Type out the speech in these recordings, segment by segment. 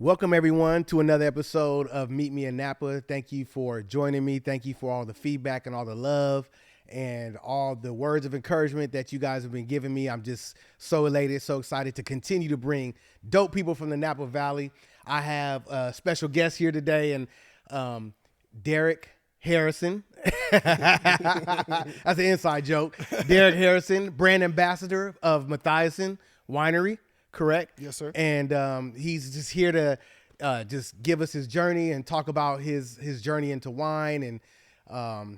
Welcome, everyone, to another episode of Meet Me in Napa. Thank you for joining me. Thank you for all the feedback and all the love and all the words of encouragement that you guys have been giving me. I'm just so elated, so excited to continue to bring dope people from the Napa Valley. I have a special guest here today, and Derrick Harrison. That's an inside joke. Derrick Harrison, brand ambassador of Matthaisson Winery. Correct? Yes, sir. And he's just here to just give us his journey and talk about his journey into wine and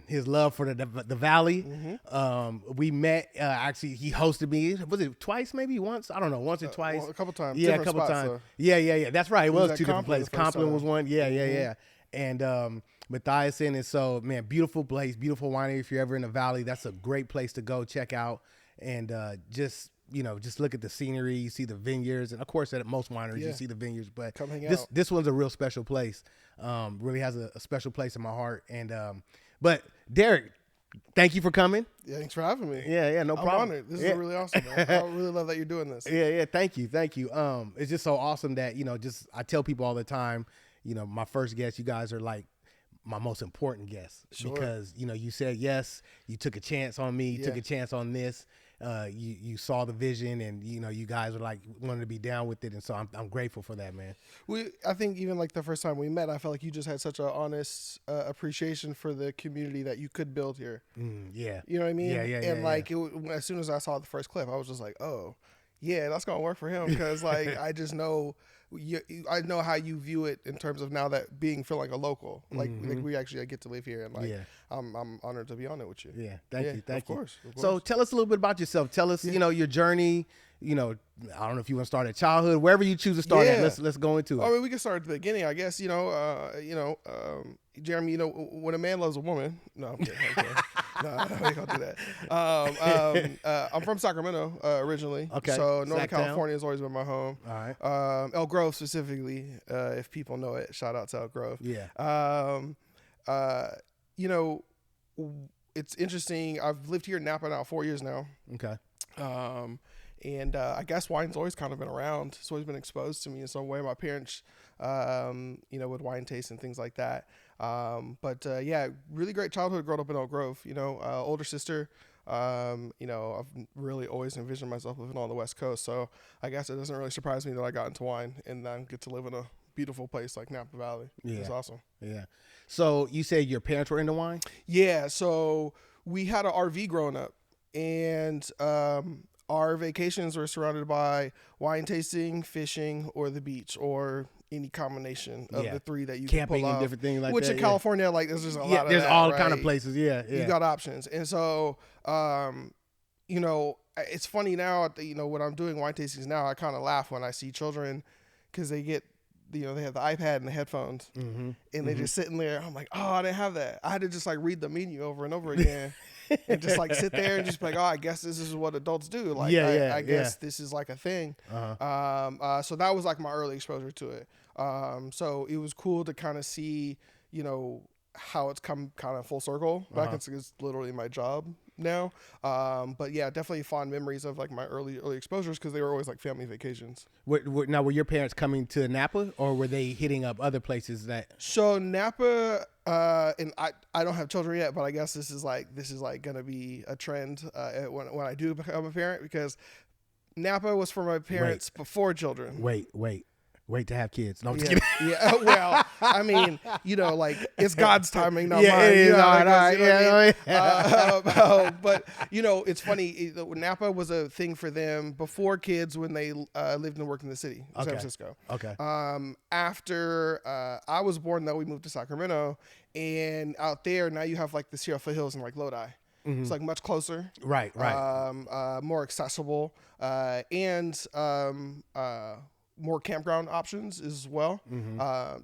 his love for the valley. Mm-hmm. We met, actually, he hosted me. Was it twice, maybe once? I don't know, once or twice. Well, a couple times. Yeah, a couple times. So. Yeah. That's right. It was two different places. Compline was one. Yeah. And Matthaisson. And so, man, beautiful place, beautiful winery. If you're ever in the valley, that's a great place to go check out. And just look at the scenery. You see the vineyards, and of course, at most wineries, you see the vineyards. But come hang out. This one's a real special place. Really has a special place in my heart. And but Derrick, thank you for coming. Yeah, thanks for having me. Yeah, no problem. I'm honored. This is really awesome, man. I really love that you're doing this. Yeah. Thank you. It's just so awesome that I tell people all the time, my first guest, you guys are like my most important guests. Sure. Because you said yes, you took a chance on me, took a chance on this. You saw the vision, and you guys were like wanted to be down with it, and so I'm grateful for that, man. I think even like the first time we met, I felt like you just had such an honest appreciation for the community that you could build here. Yeah, you know what I mean. And as soon as I saw the first clip, I was just like, oh yeah, that's gonna work for him, because like I just know. I know how you view it in terms of now that feeling like a local, like we actually get to live here, and like I'm honored to be on it with you. Yeah, thank you. Of course. So tell us a little bit about yourself. Tell us, your journey. I don't know if you want to start at childhood, wherever you choose to start at. Let's go into it. I mean, we can start at the beginning, I guess. Jeremy, when a man loves a woman. No, I'm kidding. No, we don't do that. I'm from Sacramento originally. Okay. So Northern California has always been my home. All right. Elk Grove specifically, if people know it. Shout out to Elk Grove. Yeah. It's interesting. I've lived here in Napa now 4 years now. Okay. And I guess wine's always kind of been around. It's always been exposed to me in some way. My parents, would wine taste and things like that. Really great childhood growing up in Elk Grove. Older sister. I've really always envisioned myself living on the West Coast. So I guess it doesn't really surprise me that I got into wine and I get to live in a beautiful place like Napa Valley. Yeah. It's awesome. Yeah. So you said your parents were into wine? Yeah. So we had an RV growing up, and our vacations were surrounded by wine tasting, fishing, or the beach, or any combination of the three that you camping can pull and off. different things like Which that. in California, like there's just a lot of there's that, all right? kind of places. Yeah. You got options, and so it's funny now. When I'm doing wine tastings now, I kind of laugh when I see children, because they get. They have the iPad and the headphones, and they're just sitting there. I'm like, oh, I didn't have that. I had to just like read the menu over and over again, and just like sit there and just be like, oh, I guess this is what adults do. Like, I guess this is like a thing. So that was like my early exposure to it. So it was cool to kind of see, how it's come kind of full circle. Back it's literally my job now. But yeah, definitely fond memories of like my early exposures, because they were always like family vacations. Now, were your parents coming to Napa, or were they hitting up other places that? So Napa, and I don't have children yet, but I guess this is like gonna be a trend when I do become a parent, because Napa was for my parents before children. Wait to have kids. No, I'm just kidding. Yeah, well, I mean, like it's God's timing, not mine. It is. All right. But it's funny. Napa was a thing for them before kids, when they lived and worked in the city, San Francisco. Okay. After I was born, though, we moved to Sacramento, and out there now you have like the Sierra Foothills and like Lodi. It's like much closer. Right. More accessible, and more campground options as well.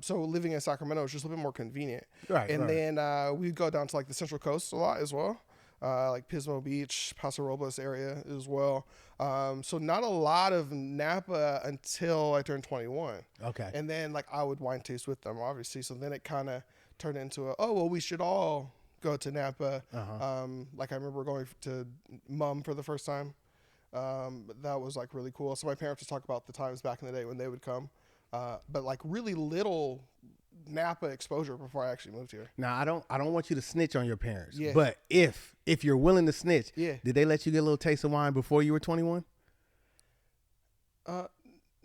So living in Sacramento is just a little bit more convenient. Then we go down to like the Central Coast a lot as well, like Pismo Beach, Paso Robles area as well. So not a lot of Napa until I turned 21. Okay. And then like I would wine taste with them, obviously. So then it kind of turned into we should all go to Napa. Like I remember going to Mum for the first time. That was like really cool. So my parents would talk about the times back in the day when they would come. but like really little Napa exposure before I actually moved here. Now, I don't want you to snitch on your parents. Yeah. But if you're willing to snitch, Yeah. did they let you get a little taste of wine before you were 21?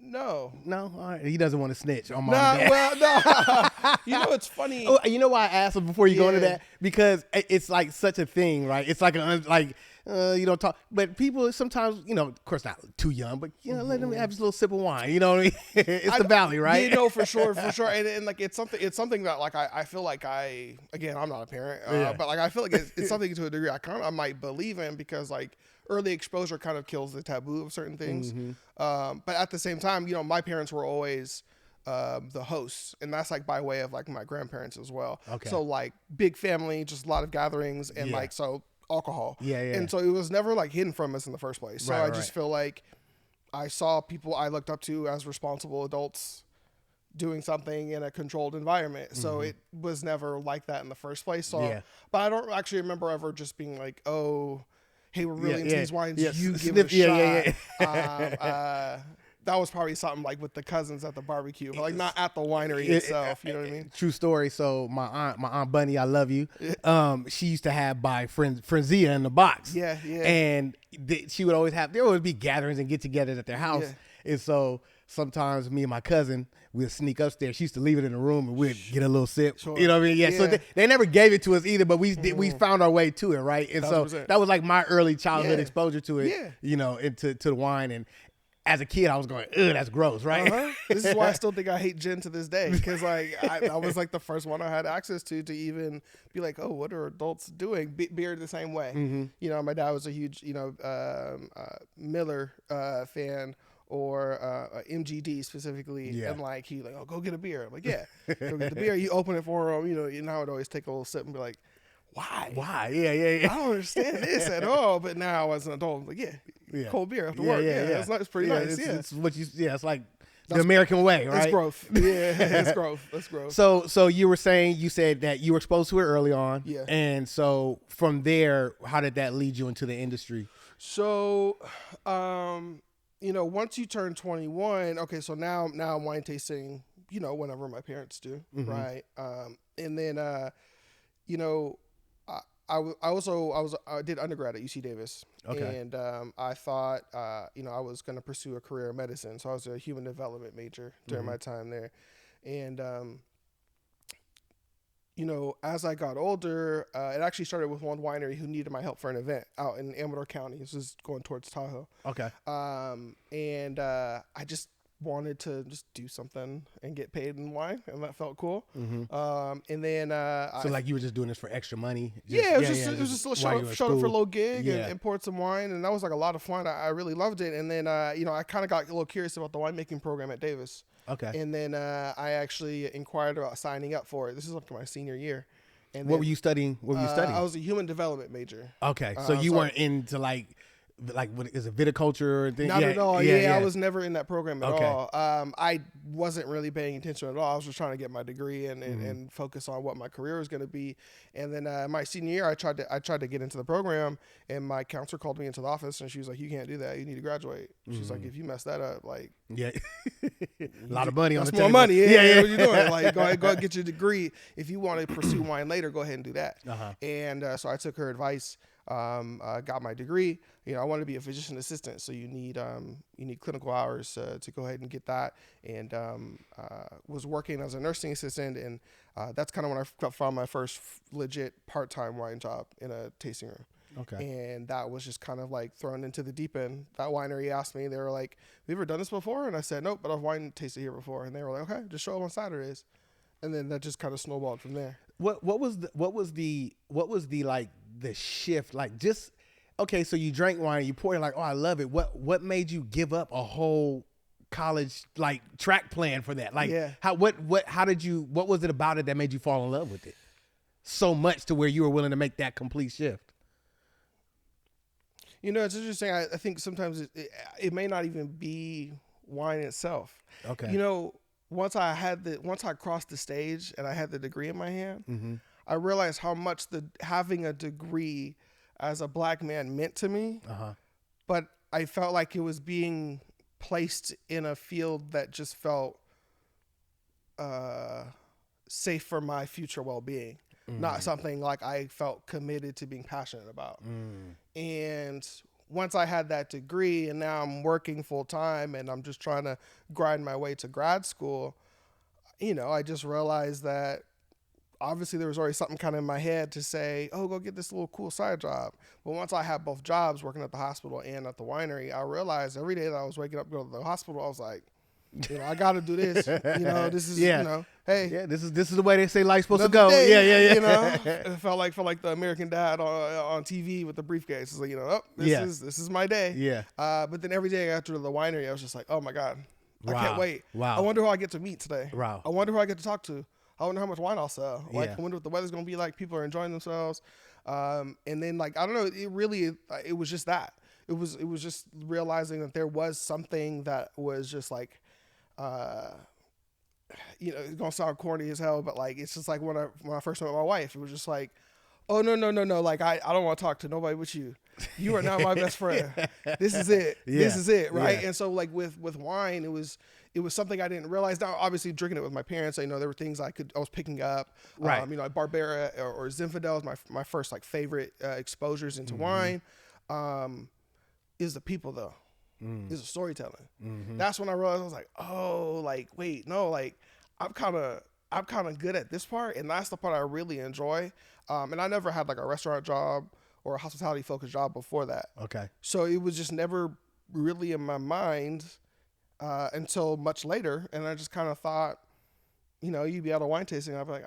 No. No? All right. He doesn't want to snitch on mom Nah, and dad. well, no. You know, it's funny. Oh, you know why I asked him before you go into Yeah. that? Because it's like such a thing, right? It's like you don't talk, but people sometimes, of course not too young, but let them have just a little sip of wine. You know what I mean? It's the Valley, right? You know, for sure, and like it's something that like I feel like again, I'm not a parent, but like I feel like it's something to a degree I might believe in, because like early exposure kind of kills the taboo of certain things. But at the same time, my parents were always the hosts, and that's like by way of like my grandparents as well. Okay. So like big family, just a lot of gatherings, and like so alcohol. Yeah. And so it was never like hidden from us in the first place. So I just feel like I saw people I looked up to as responsible adults doing something in a controlled environment. So it was never like that in the first place. So, but I don't actually remember ever just being like, oh, hey, we're really into these wines. You give it a shot. That was probably something like with the cousins at the barbecue, but like not at the winery itself. You know what I mean? True story. So my aunt Bunny, I love you. She used to have by Frenzia in the box. Yeah. And she would always there would be gatherings and get-togethers at their house. Yeah. And so sometimes me and my cousin we'd sneak upstairs. She used to leave it in the room and we'd get a little sip. Sure. You know what I mean? Yeah. So they never gave it to us either, but we found our way to it, right? And 100%. So that was like my early childhood exposure to it. Yeah. Into the wine. And as a kid, I was going, ugh, that's gross, right? This is why I still think I hate gin to this day, because like I was like the first one I had access to even be like, oh, what are adults doing? Beer the same way. Mm-hmm. My dad was a huge, Miller fan, or MGD specifically, and like he like, oh, go get a beer. I'm like, yeah, go get the beer. You open it for him, and I would always take a little sip and be like, why? Yeah. I don't understand this at all. But now as an adult, I'm like, cold beer after work. Yeah. It's pretty nice. It's what it's like the American way, right? It's growth. Yeah, it's growth. That's growth. So you said that you were exposed to it early on. Yeah. And so from there, how did that lead you into the industry? So, once you turn 21, okay, so now I'm wine tasting, whenever my parents do, right? And then, I did undergrad at UC Davis. Okay. And I thought, I was going to pursue a career in medicine. So I was a human development major during my time there. And, as I got older, it actually started with one winery who needed my help for an event out in Amador County. This is going towards Tahoe. Okay. And I just wanted to just do something and get paid in wine, and that felt cool. And then like you were just doing this for extra money? It was just showed up for a little gig and poured some wine, and that was like a lot of fun. I really loved it. And then I kind of got a little curious about the winemaking program at Davis. Okay. And then I actually inquired about signing up for it. This is up to my senior year. And what were you studying? I was a human development major. Okay, so you weren't into like what is it, viticulture thing? Not at all. Yeah, I was never in that program at all. I wasn't really paying attention at all. I was just trying to get my degree and focus on what my career was going to be. And then my senior year, I tried to get into the program, and my counselor called me into the office, and she was like, "You can't do that. You need to graduate." She's like, "If you mess that up, like, a lot of money on the table. That's more money. Yeah. What you doing? Like, go ahead, get your degree. If you want to pursue wine later, go ahead and do that." And so I took her advice. Got my degree. I wanted to be a physician assistant, so you need clinical hours to go ahead and get that. And was working as a nursing assistant, and that's kind of when I found my first legit part-time wine job in a tasting room. Okay. And that was just kind of like thrown into the deep end. That winery asked me, they were like, "Have you ever done this before?" And I said, "Nope, but I've wine tasted here before." And they were like, "Okay, just show up on Saturdays." And then that just kind of snowballed from there. What was the like the shift, like just okay, so you drank wine, you poured it, like, oh, I love it. What made you give up a whole college like track plan for that? Like what was it about it that made you fall in love with it so much to where you were willing to make that complete shift? It's interesting. I think sometimes it may not even be wine itself. Okay. Once I crossed the stage and I had the degree in my hand, I realized how much having a degree as a black man meant to me. But I felt like it was being placed in a field that just felt safe for my future well-being, not something like I felt committed to being passionate about. And once I had that degree and now I'm working full time and I'm just trying to grind my way to grad school, you know, I just realized that obviously there was already something kind of in my head to say, oh, go get this little cool side job. But once I had both jobs, working at the hospital and at the winery, I realized every day that I was waking up, going to the hospital, I was like, you know, I got to do this. You know, this is, you know, hey. Yeah, this is the way they say life's supposed to go. Day, yeah. You know, it felt like the American Dad on TV with the briefcase. It's like, you know, oh, this is my day. Yeah. But then every day after the winery, I was just like, oh my God, I can't wait. Wow. I wonder who I get to meet today. Wow. I wonder who I get to talk to. I wonder how much wine I'll sell. Like, Yeah. I wonder what the weather's going to be like. People are enjoying themselves. And then, like, I don't know, it was just that. It was just realizing that there was something that was just like, you know, it's going to sound corny as hell, but like, it's just like when I first met my wife, it was just like, oh, no. Like, I don't want to talk to nobody but you. You are now my best friend. This is it. Yeah. This is it. Right. Yeah. And so like with wine, it was something I didn't realize. Now, obviously drinking it with my parents, I know there were things I was picking up, Right. You know, like Barbera or Zinfandel is my first like favorite exposures into wine. Is the people though, is the storytelling. That's when I realized I was like, oh, like, wait, no, like I'm kind of good at this part. And that's the part I really enjoy. And I never had like a restaurant job or a hospitality focused job before that. Okay. So it was just never really in my mind until much later. And I just kind of thought, you know, you'd be at a wine tasting. I'd be like,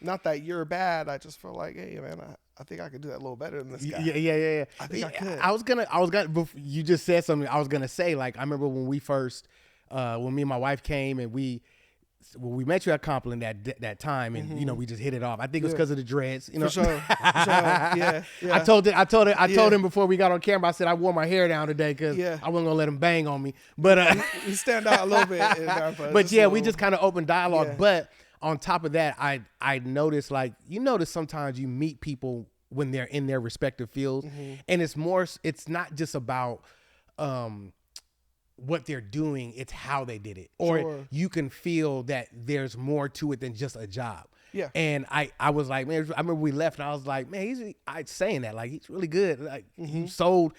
not that you're bad. I just feel like, hey, man, I think I could do that a little better than this guy. Yeah. I think I could. I was gonna. You just said something. I was gonna say, like, I remember when we first, when me and my wife came and we met you at Complin that time, and you know, we just hit it off. I think it was because of the dreads. You know, For sure. Yeah. I told him before we got on camera. I said I wore my hair down today because I wasn't gonna let him bang on me. But you stand out a little bit. But yeah, we just kind of opened dialogue. Yeah. But on top of that, I noticed, like, you notice sometimes you meet people when they're in their respective fields, and it's not just about what they're doing, it's how they did it. Or you can feel that there's more to it than just a job. Yeah. And I was like, man, I remember we left and I was like, man, I saying that, like, he's really good. Like, you sold,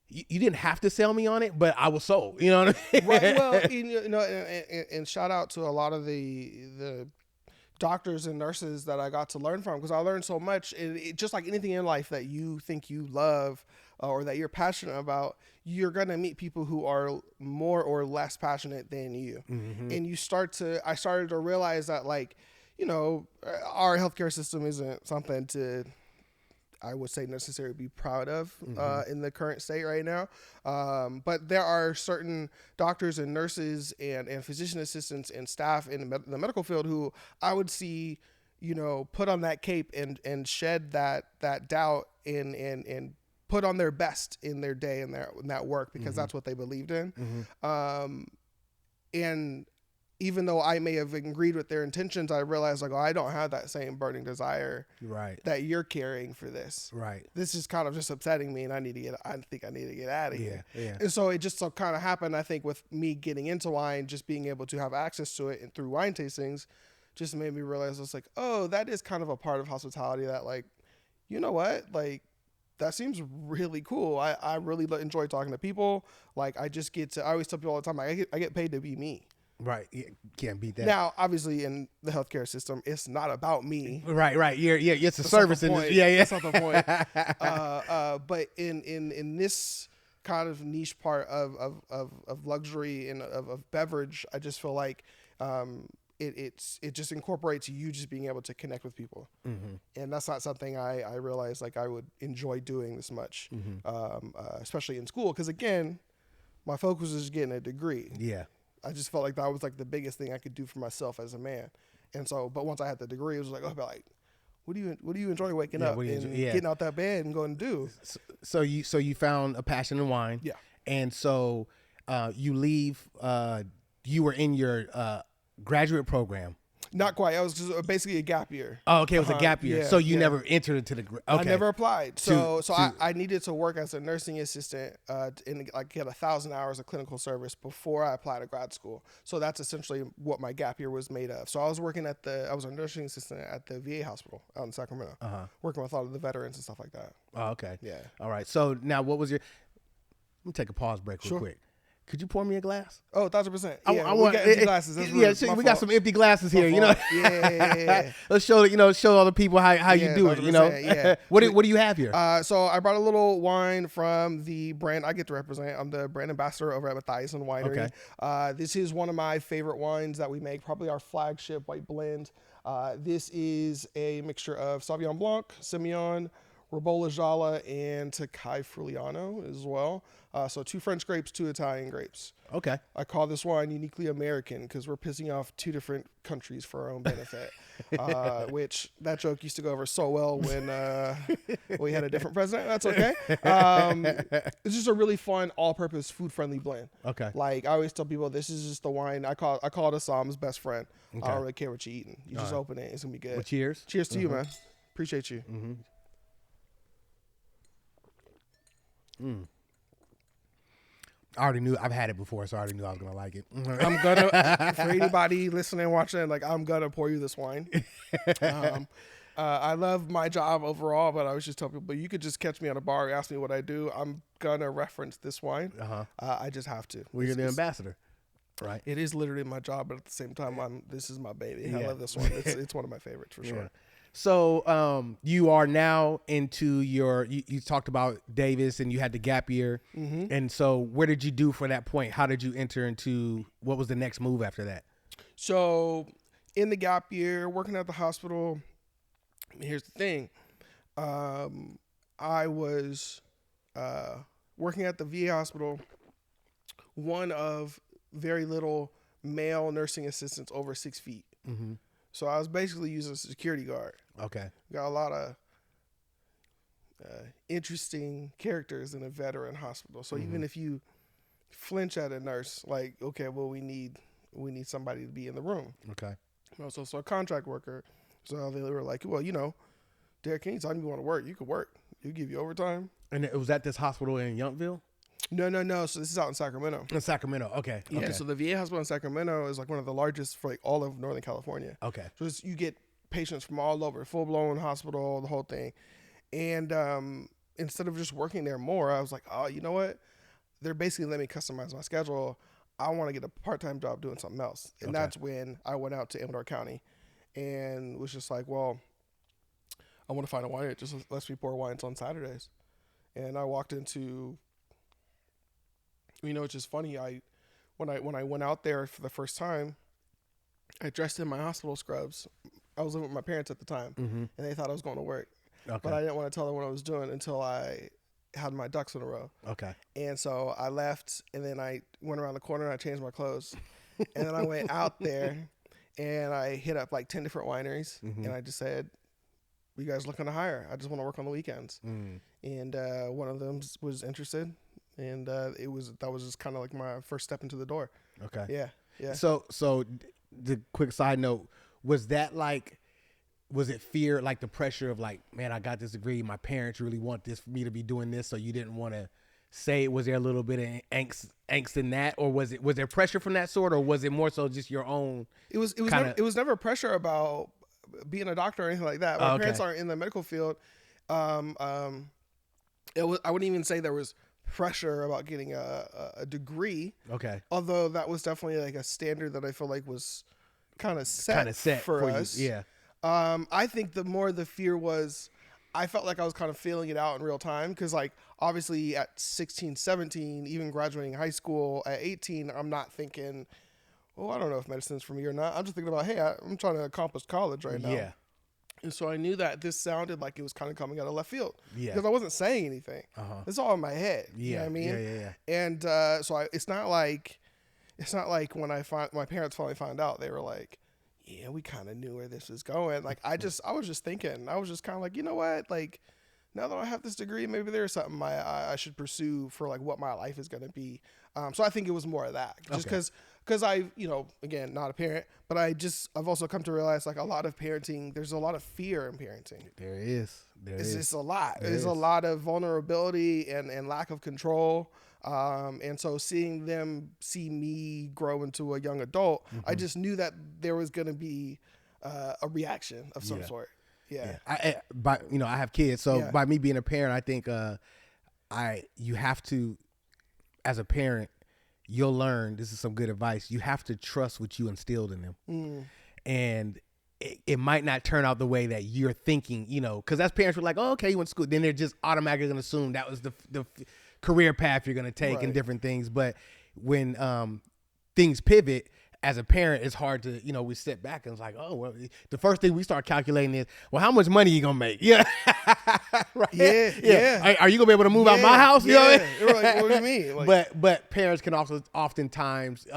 you didn't have to sell me on it, but I was sold. You know what I mean? Right. Well, you know, and shout out to a lot of the doctors and nurses that I got to learn from, because I learned so much. It just like anything in life that you think you love or that you're passionate about, you're going to meet people who are more or less passionate than you. And I started to realize that, like, you know, our healthcare system isn't something to, I would say, necessarily be proud of in the current state right now. But there are certain doctors and nurses and physician assistants and staff in the medical field who I would see, you know, put on that cape and shed that doubt and put on their best in their day and in that work, because that's what they believed in. And even though I may have agreed with their intentions, I realized, like, oh, I don't have that same burning desire that you're carrying for this. Right. This is kind of just upsetting me, and I think I need to get out of here. Yeah. And so it just so kind of happened, I think, with me getting into wine, just being able to have access to it and through wine tastings, just made me realize, I was like, oh, that is kind of a part of hospitality that, like, you know what, like, that seems really cool. I really enjoy talking to people. Like, I always tell people all the time, I get paid to be me. Right. You can't beat that. Now, obviously, in the healthcare system, it's not about me. Right. Yeah. It's a service industry. Yeah. That's not the point. But in this kind of niche part of luxury and of beverage, I just feel like it just incorporates you just being able to connect with people. And that's not something I realized, like, I would enjoy doing this much, especially in school. Because, again, my focus is getting a degree. Yeah. I just felt like that was, like, the biggest thing I could do for myself as a man. And so, but once I had the degree, it was like, what do you enjoy waking up and getting out that bed and going to do? So you found a passion in wine. Yeah. And so you leave, you were in your graduate program. Not quite. It was just basically a gap year. Oh, okay, it was a gap year. Yeah, So you yeah. never entered into the. Okay. I never applied. So to- I needed to work as a nursing assistant and like get 1,000 hours of clinical service before I applied to grad school. So that's essentially what my gap year was made of. So I was working I was a nursing assistant at the VA hospital out in Sacramento, working with all of the veterans and stuff like that. Oh, okay. Yeah. All right. So now, what was your? Let me take a pause break real quick. Could you pour me a glass? Oh, 1,000%. I we want got empty glasses. That's we got some empty glasses here. You know. Yeah. Let's show show all the people how you do it. You know. Yeah. What do you have here? So I brought a little wine from the brand I get to represent. I'm the brand ambassador over at Matthaisson Winery. Okay. This is one of my favorite wines that we make, probably our flagship white blend. This is a mixture of Sauvignon Blanc, Semillon, Ribolla Gialla, and Takai Friulano as well. So 2 French grapes, 2 Italian grapes. Okay. I call this wine uniquely American because we're pissing off 2 different countries for our own benefit. Which that joke used to go over so well when we had a different president. That's okay. It's just a really fun, all-purpose, food-friendly blend. Okay. Like I always tell people, this is just the wine I call it Assam's best friend. Okay. I don't really care what you're eating. You just open it, it's gonna be good. Well, cheers. Cheers to you, man. Appreciate you. I already knew. I've had it before, so I already knew I was gonna like it. I'm gonna, for anybody listening, watching, like I'm gonna pour you this wine. I love my job overall, but I was just telling people, you could just catch me at a bar, ask me what I do. I'm gonna reference this wine. I just have to. Well, you're the ambassador, right? It is literally my job, but at the same time, this is my baby. I love this one. It's one of my favorites for sure. So you are now into you talked about Davis and you had the gap year. And so where did you do for that point? How did you enter into, what was the next move after that? So in the gap year, working at the hospital, here's the thing. I was working at the VA hospital, one of very little male nursing assistants over 6 feet. So I was basically using a security guard. Okay. Got a lot of interesting characters in a veteran hospital. So even if you flinch at a nurse, like, okay, well, we need somebody to be in the room. Okay. So a contract worker. So they were like, well, Derrick, anytime you want to work, you can work. We'll give you overtime. And it was at this hospital in Yountville? No. So this is out in Sacramento. In Sacramento. Okay. Yeah. So the VA hospital in Sacramento is like one of the largest for like all of Northern California. Okay. So you get patients from all over, full blown hospital, the whole thing. And instead of just working there more, I was like, oh, you know what? They're basically letting me customize my schedule. I want to get a part-time job doing something else. And that's when I went out to Amador County and was just like, well, I want to find a winery. It just lets me pour wines on Saturdays. And I walked into, it's just funny. When I went out there for the first time, I dressed in my hospital scrubs. I was living with my parents at the time, and they thought I was going to work. Okay. But I didn't want to tell them what I was doing until I had my ducks in a row. Okay. And so I left, and then I went around the corner and I changed my clothes. And then I went out there, and I hit up like 10 different wineries, and I just said, you guys looking to hire? I just want to work on the weekends. And one of them was interested, and that was just kind of like my first step into the door. Okay. Yeah. So the quick side note, was it fear, like the pressure of like, man, I got this degree, my parents really want me to be doing this, so you didn't want to say it? Was there a little bit of angst in that, or was there pressure from that sort, or was it more so just your own? It was never pressure about being a doctor or anything like that. My parents aren't in the medical field. I wouldn't even say there was pressure about getting a degree. Okay. Although that was definitely like a standard that I feel like was kind of set for us. You. Yeah. I think the fear was, I felt like I was kind of feeling it out in real time. Because like, obviously at 16, 17, even graduating high school at 18, I'm not thinking, I don't know if medicine's for me or not. I'm just thinking about, hey, I'm trying to accomplish college right now. Yeah. And so I knew that this sounded like it was kind of coming out of left field. Yeah. Because I wasn't saying anything. It's all in my head. Yeah. You know what I mean? Yeah. And so it's not like when my parents finally found out, they were like, yeah, we kind of knew where this was going. Like I was just thinking, I was just kind of like, you know what? Like now that I have this degree, maybe there's something I should pursue for like what my life is going to be. So I think it was more of that, just because I, again, not a parent, but I've also come to realize like a lot of parenting, there's a lot of fear in parenting. There is. It's just a lot. There's a lot of vulnerability and lack of control. And so seeing them see me grow into a young adult, I just knew that there was going to be a reaction of some sort. Yeah. I have kids, so by me being a parent, I think you have to, as a parent, you'll learn. This is some good advice. You have to trust what you instilled in them, and it might not turn out the way that you're thinking. Because as parents, we're like, "Oh, okay, you went to school." Then they're just automatically going to assume that was the career path you're going to take and different things. But when things pivot, as a parent, it's hard to, we sit back and it's like, oh, well, the first thing we start calculating is, well, how much money you going to make? Yeah. Right? Yeah. Are you going to be able to move out my house? You know what I mean? Like, what do you mean? Like, but parents can also oftentimes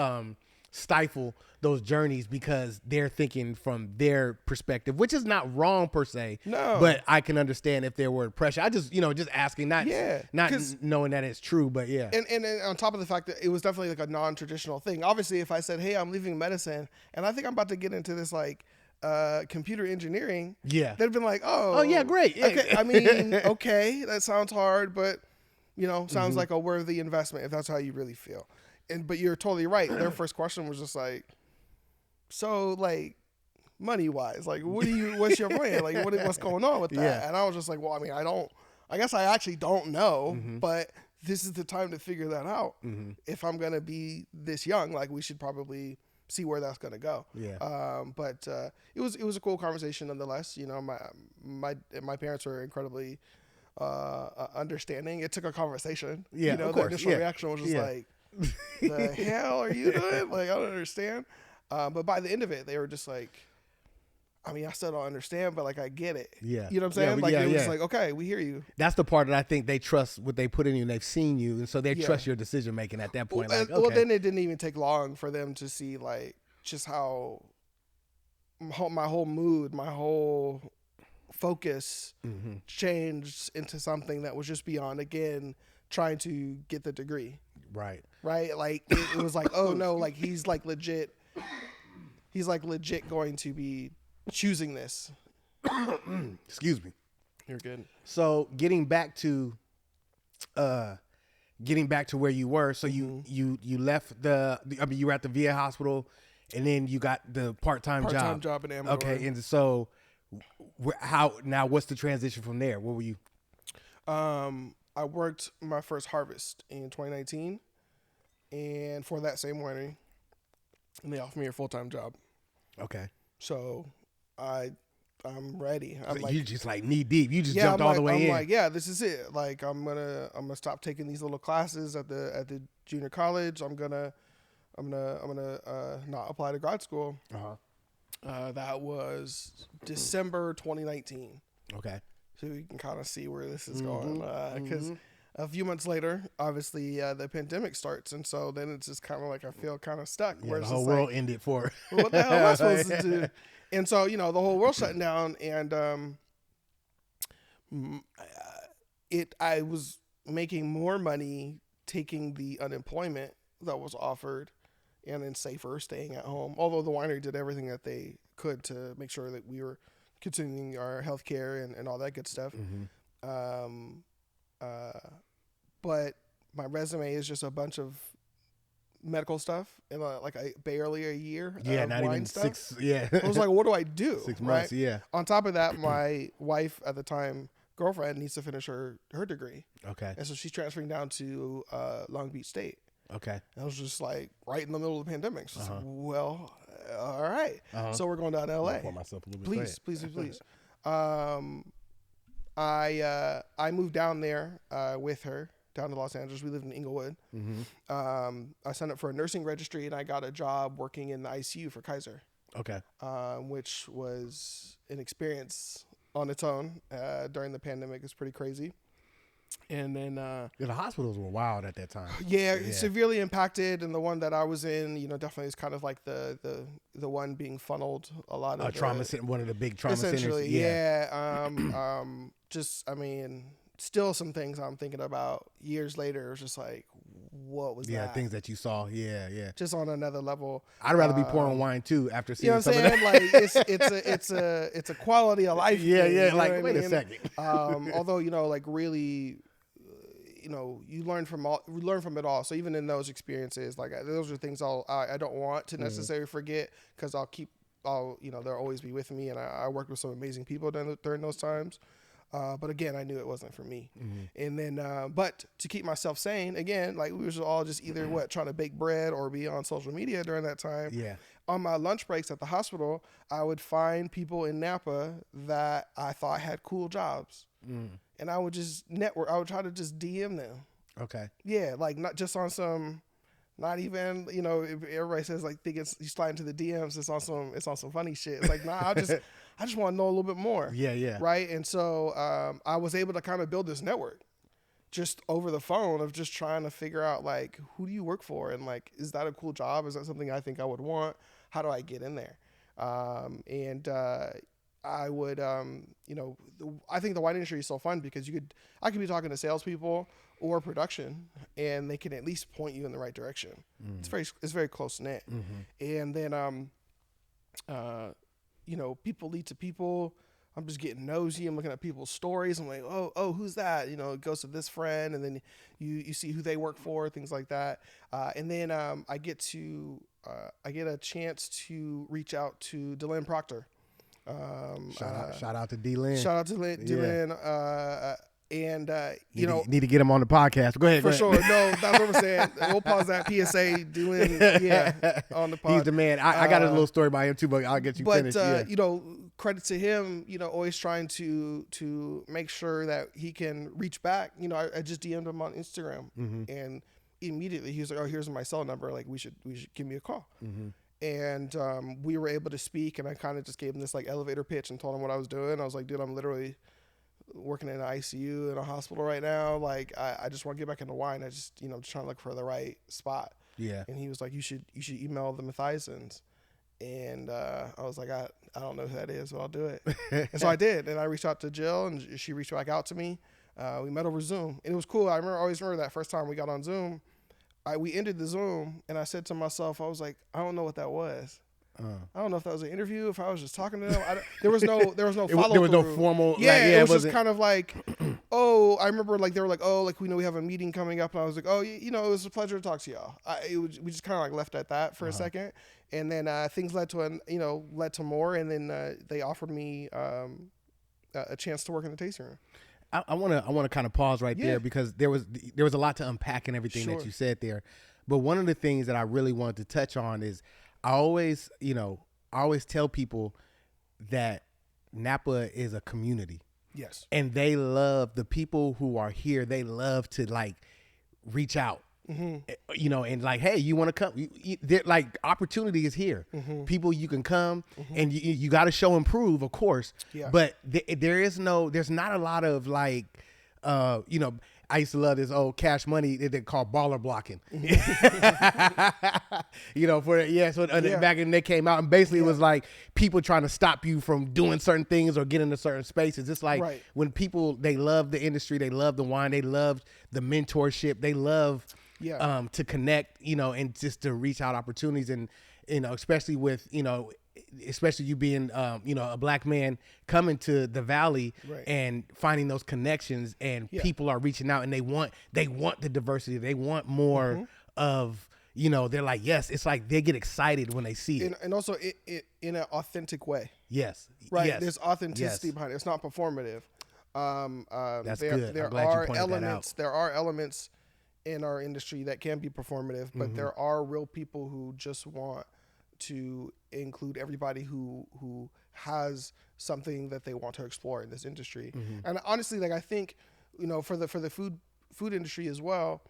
stifle those journeys because they're thinking from their perspective, which is not wrong per se. No. But I can understand if there were pressure. I just, just asking, not knowing that it's true, but yeah. And on top of the fact that it was definitely like a non-traditional thing. Obviously, if I said, hey, I'm leaving medicine and I think I'm about to get into this like computer engineering, they'd been like, oh yeah, great. Yeah. Okay, I mean, okay, that sounds hard, but sounds like a worthy investment if that's how you really feel. But you're totally right. Their first question was just like, so like money wise, like what's your plan? Like what's going on with that? Yeah. And I was just like, well, I mean, I guess I actually don't know, but this is the time to figure that out. If I'm going to be this young, like we should probably see where that's going to go. Yeah. But it was a cool conversation nonetheless. My parents were incredibly understanding. It took a conversation. Yeah. The of course. initial reaction was just like, the hell are you doing? Like, I don't understand. But by the end of it, they were just like, I mean, I still don't understand, but like, I get it. Yeah. You know what I'm saying? It was like, okay, we hear you. That's the part that I think they trust what they put in you and they've seen you. And so they trust your decision making at that point. Well, then it didn't even take long for them to see like just how my whole mood, my whole focus changed into something that was just beyond, again, trying to get the degree. Right. Like it was like, oh no, like he's like legit going to be choosing this. Excuse me. You're good. So getting back to where you were, so you left you were at the VA hospital and then you got the part-time job in Amador. Okay. And so what's the transition from there? What were you? I worked my first harvest in 2019, and for that same winery, and they offered me a full-time job. Okay. So I'm ready. I'm you just like knee deep. You just jumped all the way in. I'm like, yeah, this is it. Like I'm gonna stop taking these little classes at the junior college. I'm gonna not apply to grad school. That was December 2019. Okay. So you can kind of see where this is going, because a few months later, obviously the pandemic starts, and so then it's just kind of like I feel kind of stuck. Yeah, where the it's whole world ended for. What the hell am I supposed to do? And so the whole world shutting down, and I was making more money taking the unemployment that was offered, and then safer staying at home. Although the winery did everything that they could to make sure that we were continuing our healthcare and all that good stuff. But my resume is just a bunch of medical stuff and like barely a year. Yeah, not even stuff. 6. Yeah. I was like, what do I do? 6 months. Right? Yeah. On top of that, my wife at the time, girlfriend, needs to finish her degree. Okay. And so she's transferring down to Long Beach State. Okay. And I was just like right in the middle of the pandemic. So I was like, well, all right. So we're going down to LA. Pour myself a little bit. Please. I moved down there with her down to Los Angeles. We lived in Inglewood. I signed up for a nursing registry and I got a job working in the ICU for Kaiser. Okay. Which was an experience on its own during the pandemic. It's pretty crazy. And then Yeah, the hospitals were wild at that time. yeah, severely impacted. And the one that I was in, definitely is kind of like the one being funneled a lot of Trauma center, one of the big trauma centers. essentially, just, I mean, still some things I'm thinking about years later. It's just like, what was that? Yeah, things that you saw. Yeah. Just on another level. I'd rather be pouring wine too after seeing some of saying? that. Like it's a quality of life. Yeah, thing, yeah. Like, wait I mean? a second. Although like really, you learn from it all. So even in those experiences, like those are things I don't want to necessarily forget, because they'll always be with me. And I worked with some amazing people during those times. But again, I knew it wasn't for me. And then, but to keep myself sane, again, like we were all just either trying to bake bread or be on social media during that time. Yeah. On my lunch breaks at the hospital, I would find people in Napa that I thought had cool jobs. And I would just network. I would try to just DM them. Okay. Yeah. Like not just on some, not even, if everybody says like, think you slide into the DMs, it's on some funny shit. It's like, nah, I just want to know a little bit more. Yeah. Right. And so I was able to kind of build this network just over the phone of just trying to figure out like, who do you work for? And like, is that a cool job? Is that something I think I would want? How do I get in there? I would, I think the wine industry is so fun because I could be talking to salespeople or production, and they can at least point you in the right direction. It's very close knit. And then, people lead to people. I'm just getting nosy. I'm looking at people's stories. I'm like, oh, who's that? It goes to this friend, and then you see who they work for, things like that. And then I get a chance to reach out to Dylan Proctor. Shout out to D-Lynn. Shout out to Dylan. And need to get him on the podcast. Go ahead. For sure. No, that's what we're saying. We'll pause that PSA. Dylan, on the pod. He's the man. I got a little story about him too, but I'll get you finished. Credit to him. Always trying to make sure that he can reach back. I just DM'd him on Instagram, and immediately he was like, "Oh, here's my cell number. Like, we should give me a call." And we were able to speak, and I kind of just gave him this like elevator pitch and told him what I was doing. I was like, dude, I'm literally working in an ICU in a hospital right now. Like, I just want to get back into wine. I just, just trying to look for the right spot. Yeah. And he was like, you should email the Matthaissons. And I was like, I don't know who that is, but I'll do it. And so I did. And I reached out to Jill, and she reached back out to me. We met over Zoom, and it was cool. I always remember that first time we got on Zoom. We ended the Zoom, and I said to myself, I was like, I don't know what that was. I don't know if that was an interview, if I was just talking to them. There was no follow through. There was no formal. Yeah, it was just kind of like, I remember like they were like, like we know we have a meeting coming up, and I was like, it was a pleasure to talk to y'all. We just kind of like left at that for a second, and then things led to more, and then they offered me a chance to work in the tasting room. I want to kind of pause right there, because there was a lot to unpack in everything that you said there. But one of the things that I really wanted to touch on is I always tell people that Napa is a community. Yes. And they love the people who are here. They love to like reach out. And like, hey, you want to come? Like, opportunity is here. People, you can come, and you got to show and prove, of course. Yeah. But there's not a lot of like, I used to love this old Cash Money that they call baller blocking. Back when they came out, and basically it was like people trying to stop you from doing certain things or get into certain spaces. It's like when people, they love the industry, they love the wine, they love the mentorship, they love to connect, and just to reach out opportunities, and especially with especially you being a black man coming to the Valley and finding those connections, and people are reaching out, and they want the diversity, they want more of, they're like, yes, it's like they get excited when they see it, and also it in an authentic way. Yes. There's authenticity behind it. It's not performative. That's good. There are elements. There are elements in our industry that can be performative, but there are real people who just want to include everybody who has something that they want to explore in this industry. And honestly, like, I think, for the food industry as well,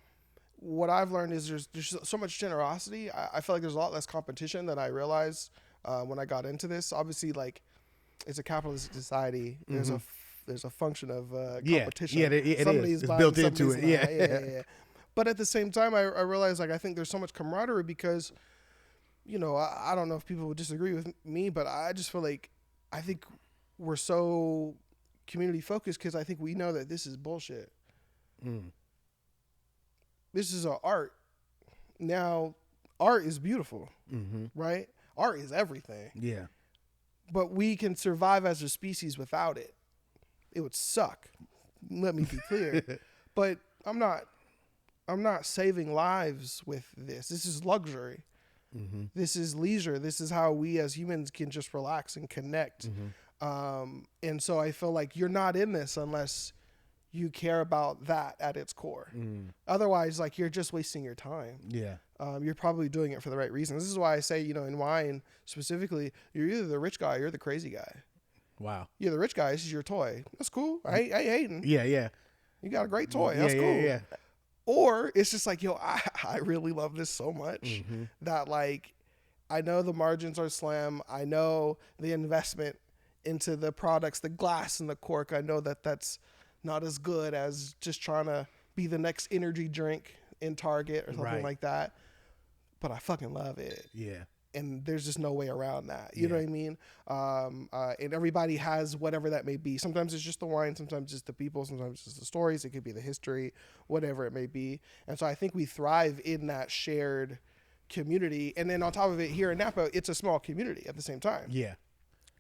what I've learned is there's so much generosity. I feel like there's a lot less competition than I realized when I got into this. Obviously, like, it's a capitalistic society. There's there's a function of Yeah. competition. Yeah, it Somebody's is. It's buying, built into somebody's it. not. Yeah. Yeah. But at the same time, I realize like I think there's so much camaraderie because, I don't know if people would disagree with me, but I just feel like I think we're so community focused because I think we know that this is bullshit. This is an art. Now, art is beautiful, right? Art is everything. Yeah. But we can survive as a species without it. It would suck. Let me be clear. But I'm not saving lives with this. This is luxury. This is leisure. This is how we as humans can just relax and connect. And so I feel like you're not in this unless you care about that at its core. Otherwise, like, you're just wasting your time. Yeah. You're probably doing it for the right reasons. This is why I say, in wine specifically, you're either the rich guy or you're the crazy guy. Wow. You're the rich guy. This is your toy. That's cool. I ain't hating. Yeah. Yeah. You got a great toy. That's cool. Yeah. Or it's just like, I really love this so much that, like, I know the margins are slim. I know the investment into the products, the glass and the cork. I know that that's not as good as just trying to be the next energy drink in Target or something like that. But I fucking love it. Yeah. And there's just no way around that. You know what I mean? And everybody has whatever that may be. Sometimes it's just the wine. Sometimes it's the people. Sometimes it's the stories. It could be the history, whatever it may be. And so I think we thrive in that shared community. And then on top of it, here in Napa, it's a small community at the same time. Yeah.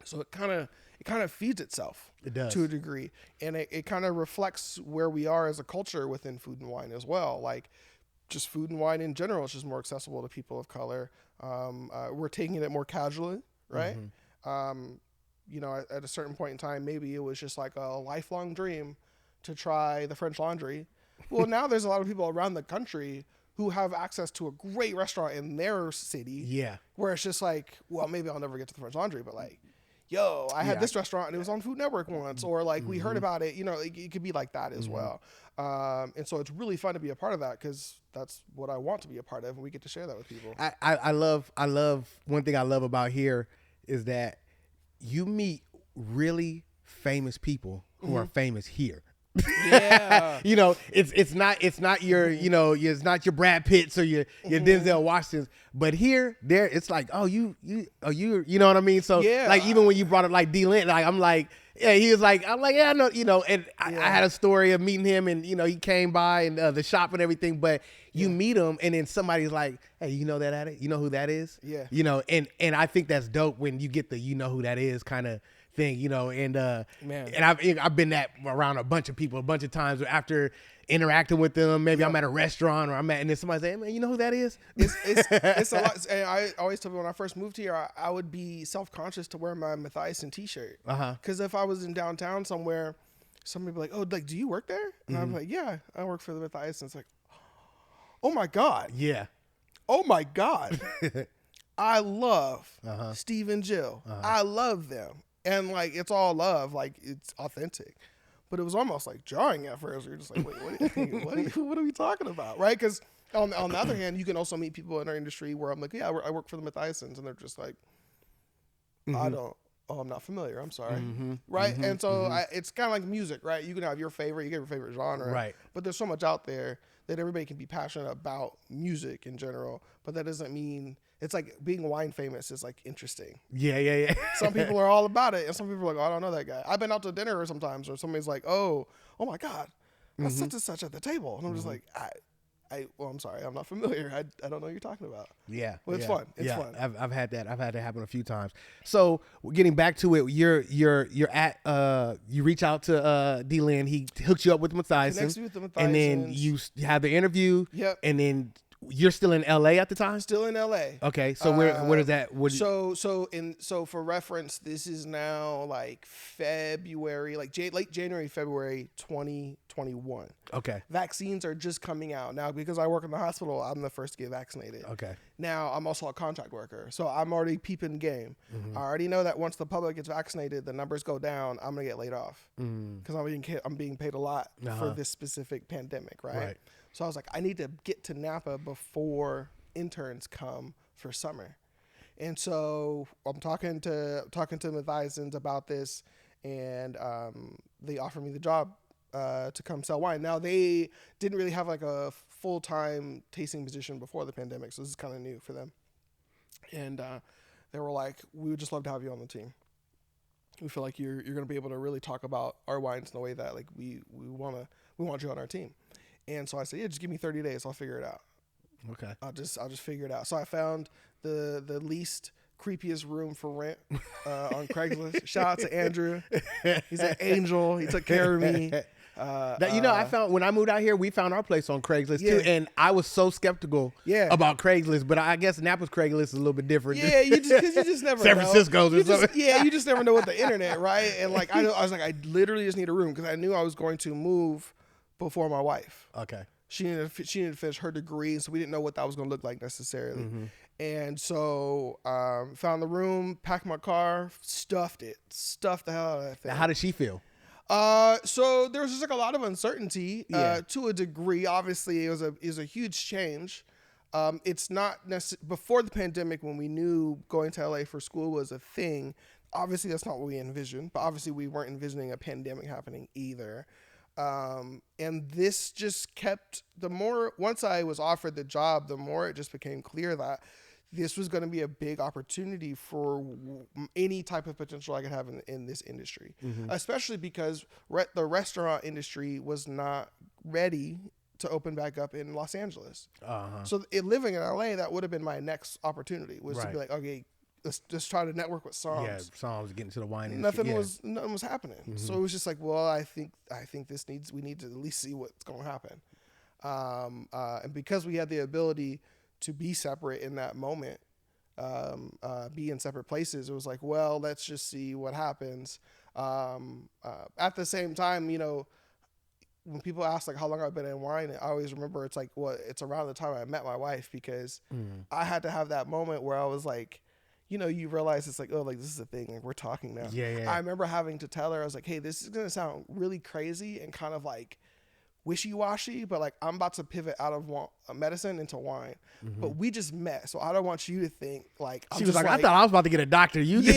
So it kind of feeds itself. It does. To a degree. And it kind of reflects where we are as a culture within food and wine as well. Like, just food and wine in general is just more accessible to people of color. We're taking it more casually, right? At a certain point in time, maybe it was just like a lifelong dream to try the French Laundry. Well, now there's a lot of people around the country who have access to a great restaurant in their city. Yeah. Where it's just like, well, maybe I'll never get to the French Laundry, but like, yo, I had this restaurant and it was on Food Network once, or like we heard about it, it could be like that as well. And so it's really fun to be a part of that because that's what I want to be a part of, and we get to share that with people. I love one thing I love about here is that you meet really famous people who are famous here. Yeah. It's not your, it's not your Brad Pitts or your Denzel Washingtons, but here, there, it's like, oh, you know what I mean? So like, even when you brought up like D-Lin, like, I'm like, yeah, he was like, I'm like, yeah, I know, and I had a story of meeting him and, he came by and the shop and everything, but you meet him and then somebody's like, hey, you know that addict? You know who that is? Yeah. And I think that's dope when you get the, who that is kind of thing, and I've been around a bunch of people a bunch of times after interacting with them. Maybe I'm at a restaurant or and then somebody say, hey, man, you know who that is? It's a lot. And I always tell people when I first moved here, I would be self-conscious to wear my Matthaisson t-shirt. Because if I was in downtown somewhere, somebody would be like, oh, like, do you work there? And I'm like, yeah, I work for the Matthaisson. It's like, oh my God. Yeah. Oh my God. I love Steve and Jill. I love them. And like, it's all love, like, it's authentic. But it was almost like jarring at first. You're just like, wait, what are we talking about? Right? Because on the other hand, you can also meet people in our industry where I'm like, yeah, I work for the Matthaissons. And they're just like, I'm not familiar. I'm sorry. Right? And so it's kind of like music, right? You can have your favorite, you get your favorite genre. Right. But there's so much out there that everybody can be passionate about music in general. But that doesn't mean, it's like being wine famous is like interesting. Yeah. Some people are all about it, and some people are like, oh, I don't know that guy. I've been out to dinner sometimes, or somebody's like, oh my God, that's such and such at the table. And I'm just like, I'm sorry, I'm not familiar. I don't know what you're talking about. Yeah. Well, it's fun. It's fun. I've had that. I've had that happen a few times. So getting back to it, you're at you reach out to D-Lin. He hooks you up with the Matthaisson. Connects you with the Matthaissons. And then you have the interview. Yep. And then you're still in LA at the time? Still in LA. Okay. So where is that? So for reference, this is now like February, like late January, February 2021. Okay. Vaccines are just coming out now because I work in the hospital. I'm the first to get vaccinated. Okay. Now I'm also a contract worker, so I'm already peeping game. I already know that once the public gets vaccinated, the numbers go down. I'm gonna get laid off because I'm being paid a lot for this specific pandemic, right? So I was like, I need to get to Napa before interns come for summer. And so I'm talking to Matthaissons about this, and they offered me the job to come sell wine. Now, they didn't really have like a full-time tasting position before the pandemic, so this is kind of new for them. And they were like, we would just love to have you on the team. We feel like you're going to be able to really talk about our wines in a way that like we want you on our team. And so I said, yeah, just give me 30 days. I'll figure it out. Okay. I'll just figure it out. So I found the least creepiest room for rent on Craigslist. Shout out to Andrew. He's an angel. He took care of me. I found when I moved out here, we found our place on Craigslist too, and I was so skeptical about Craigslist, but I guess Napa's Craigslist is a little bit different. Yeah, you just never San know. Francisco's or something. You just never know with the internet, right? And like I was like, I literally just need a room because I knew I was going to move before my wife. Okay. She needed to finish her degree, so we didn't know what that was going to look like necessarily. Mm-hmm. And so found the room, packed my car, stuffed the hell out of that thing. Now, how did she feel? So there was just like a lot of uncertainty to a degree. Obviously, it was a huge change. It's not before the pandemic when we knew going to LA for school was a thing. Obviously, that's not what we envisioned, but obviously we weren't envisioning a pandemic happening either. And this just kept once I was offered the job, the more it just became clear that this was going to be a big opportunity for any type of potential I could have in this industry, especially because the restaurant industry was not ready to open back up in Los Angeles. So living in LA, that would have been my next opportunity was to be like, okay, let's just try to network with Psalms. Yeah, Psalms getting to the wine industry. Nothing was happening. Mm-hmm. So it was just like, well, I think we need to at least see what's going to happen. And because we had the ability to be separate in that moment, be in separate places, it was like, well, let's just see what happens. At the same time, when people ask like how long I've been in wine, I always remember it's like, well, it's around the time I met my wife because I had to have that moment where I was like, you realize it's like, oh, like this is a thing. Like we're talking now. Yeah. I remember having to tell her, I was like, hey, this is going to sound really crazy and kind of like wishy-washy, but like I'm about to pivot out of medicine into wine. But we just met, so I don't want you to think like she was like, I thought I was about to get a doctor. Yeah,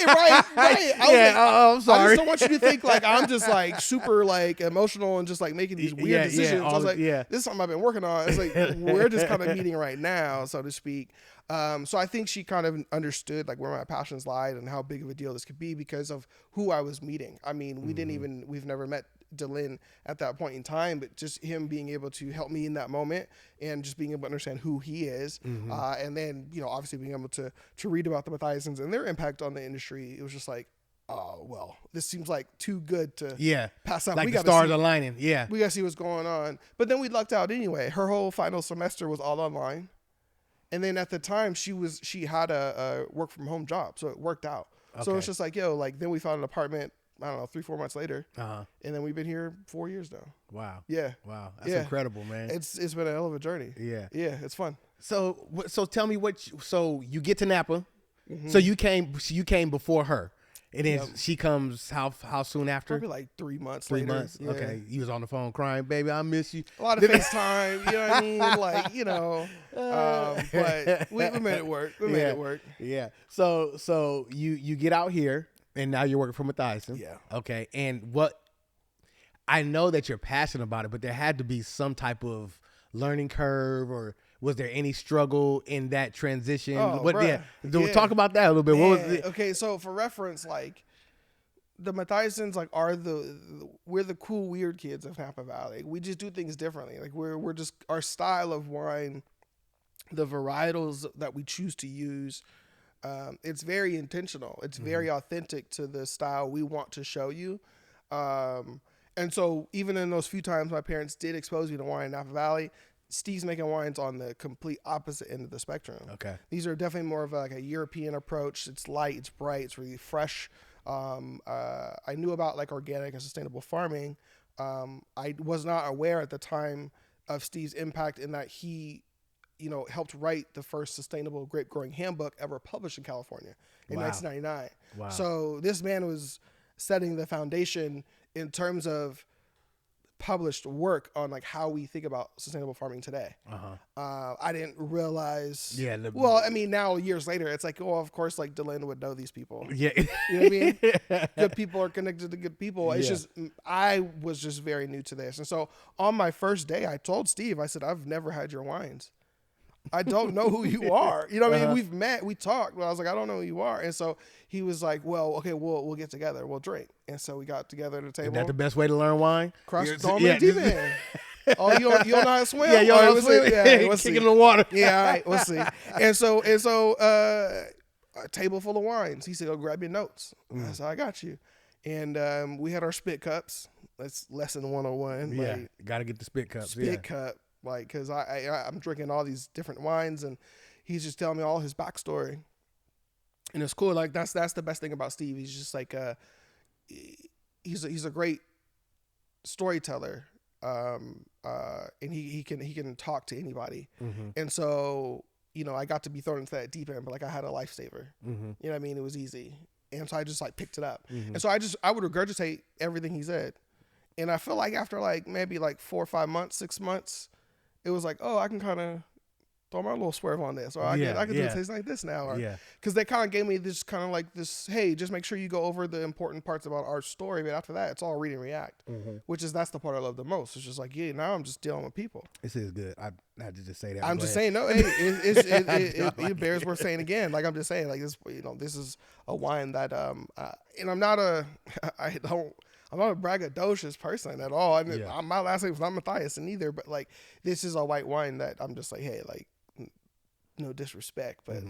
right. I'm sorry. I just don't want you to think like I'm just like super like emotional and just like making these weird decisions. I was like, this is something I've been working on. It's like we're just kind of meeting right now, so to speak. So I think she kind of understood like where my passions lied and how big of a deal this could be because of who I was meeting. I mean, we've never met Dylan at that point in time, but just him being able to help me in that moment and just being able to understand who he is. And then, obviously being able to read about the Matthaissons and their impact on the industry. It was just like, oh, well, this seems like too good to pass up. Like we the stars aligning. Yeah. We got to see what's going on. But then we lucked out anyway. Her whole final semester was all online. And then at the time she had a work from home job. So it worked out. Okay. So it's just like, then we found an apartment, I don't know, 3-4 months later. And then we've been here 4 years now. Wow. Yeah. Wow. That's incredible, man. It's been a hell of a journey. Yeah. Yeah. It's fun. So tell me so you get to Napa. So you came before her. And then she comes how soon after? Probably like 3 months 3 later. months. Yeah. Okay. You was on the phone crying, baby, I miss you. A lot of FaceTime, you know what I mean? Like, but we made it work. We made it work. Yeah. So you get out here and now you're working for Matthaisson. Yeah. Okay. And I know that you're passionate about it, but there had to be some type of learning curve, or was there any struggle in that transition? Talk about that a little bit. Man. What was it? Okay, so for reference, like the Matthaissons like are we're the cool weird kids of Napa Valley. We just do things differently. Like we're just our style of wine, the varietals that we choose to use, it's very intentional. It's very authentic to the style we want to show you. And so even in those few times my parents did expose me to wine in Napa Valley, Steve's making wines on the complete opposite end of the spectrum. Okay. These are definitely more of like a European approach. It's light, it's bright, it's really fresh. I knew about like organic and sustainable farming. I was not aware at the time of Steve's impact in that he, helped write the first sustainable grape growing handbook ever published in California in 1999. Wow. So this man was setting the foundation in terms of published work on like how we think about sustainable farming today. I didn't realize. Yeah. Well, I mean, now years later, it's like, oh, of course, like Dylan would know these people. Yeah. You know what I mean? Good people are connected to good people. It's just, I was just very new to this. And so on my first day, I told Steve, I said, I've never had your wines. I don't know who you are. You know what I mean? We've met, we talked, but I was like, I don't know who you are. And so he was like, well, okay, we'll get together. We'll drink. And so we got together at the table. Is that the best way to learn wine? Don't make deep in. Oh, you don't know how to swim? Yeah, you don't know how to swim? Yeah, let's Kick see. in the water. Yeah, all right, let's see. And so, a table full of wines. He said, "Go grab your notes." I said, "I got you." And we had our spit cups. That's lesson 101. Yeah, like, got to get the spit cups. Spit cup, like, because I'm drinking all these different wines, and he's just telling me all his backstory, and it's cool. Like that's the best thing about Steve. He's just like he's a great storyteller. And he can talk to anybody. And so, you know, I got to be thrown into that deep end, but like I had a lifesaver. You know what I mean? It was easy. And so I just like picked it up. And so I would regurgitate everything he said. And I feel like after like maybe like 4 or 5 months, 6 months, it was like, oh, I can kind of throw my little swerve on this, or I can do it taste like this now, or because they kind of gave me this kind of like this, hey, just make sure you go over the important parts about our story, but after that, it's all read and react, that's the part I love the most. It's just like, yeah, now I'm just dealing with people. This is good. I had to just say that. I'm just saying, no, hey, it bears worth saying again. Like I'm just saying, like this, you know, this is a wine that, and I'm not a braggadocious person at all. I mean, my last name is not Matthaisson either, but like this is a white wine that I'm just like, hey, like, no disrespect, but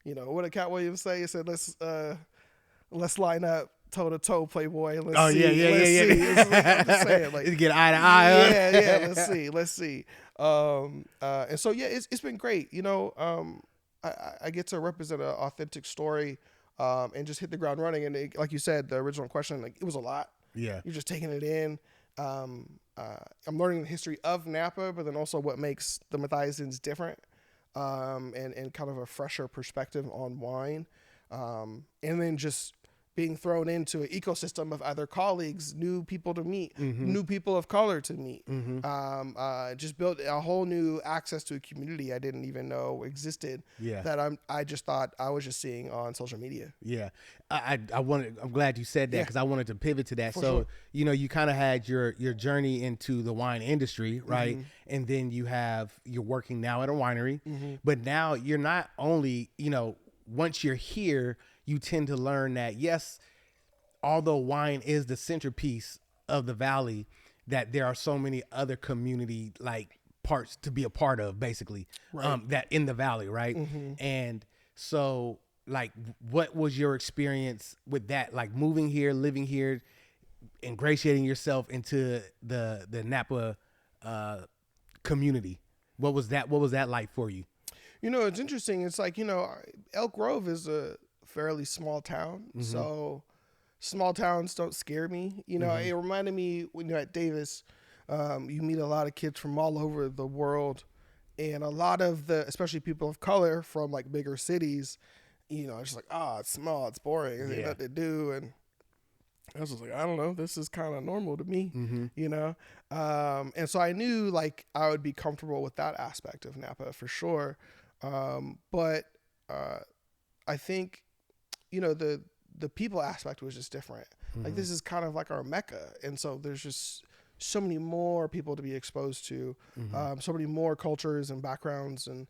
you know what did Cat Williams say? He said, let's line up toe to toe, Playboy. Let's see. I'm just saying, like, get eye to eye. Let's see. And so it's been great. You know, I get to represent an authentic story, and just hit the ground running. And like you said, the original question, like it was a lot. Yeah, you're just taking it in. I'm learning the history of Napa, but then also what makes the Matthaissons different. And kind of a fresher perspective on wine. And then just being thrown into an ecosystem of other colleagues, new people to meet, new people of color to meet. Just built a whole new access to a community I didn't even know existed. That I just thought I was just seeing on social media. Yeah, I'm glad you said that because I wanted to pivot to that. So you know, you kind of had your journey into the wine industry, right? And then you're working now at a winery, but now you're not only, you know, once you're here, you tend to learn that, yes, although wine is the centerpiece of the valley, that there are so many other community like parts to be a part of, basically, that in the valley, right? And so, like, what was your experience with that? Like moving here, living here, ingratiating yourself into the Napa community. What was that like for you? You know, it's interesting. It's like, you know, Elk Grove is a fairly small town. So small towns don't scare me. You know, it reminded me when you're at Davis, you meet a lot of kids from all over the world, and a lot of especially people of color from like bigger cities, you know, it's just like, it's small, it's boring, there's nothing to do. And I was just like, I don't know, this is kind of normal to me, you know? And so I knew like I would be comfortable with that aspect of Napa for sure. But I think, you know, the people aspect was just different. Like this is kind of like our Mecca. And so there's just so many more people to be exposed to, so many more cultures and backgrounds, and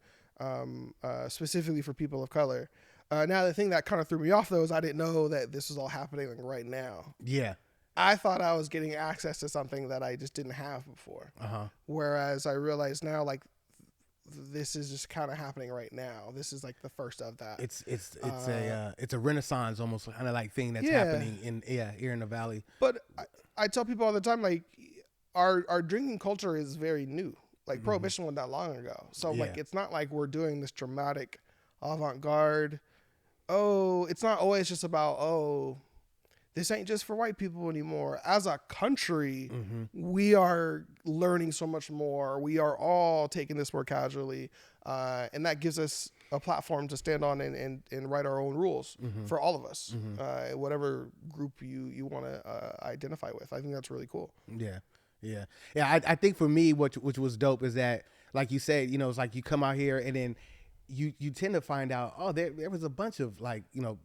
specifically for people of color. Now, the thing that kind of threw me off, though, is I didn't know that this was all happening like right now. Yeah. I thought I was getting access to something that I just didn't have before. Whereas I realize now, like, this is just kind of happening right now. This is like the first of that. It's a renaissance almost kind of like thing that's happening here in the valley. But I tell people all the time, like, our drinking culture is very new. Like Prohibition wasn't that long ago. So like it's not like we're doing this dramatic avant-garde. It's not always just about, this ain't just for white people anymore. As a country, we are learning so much more. We are all taking this more casually. And that gives us a platform to stand on and write our own rules for all of us, whatever group you want to identify with. I think that's really cool. Yeah. Yeah. Yeah. I think for me, which was dope is that, like you said, you know, it's like you come out here and then you tend to find out, oh, there was a bunch of like, you know,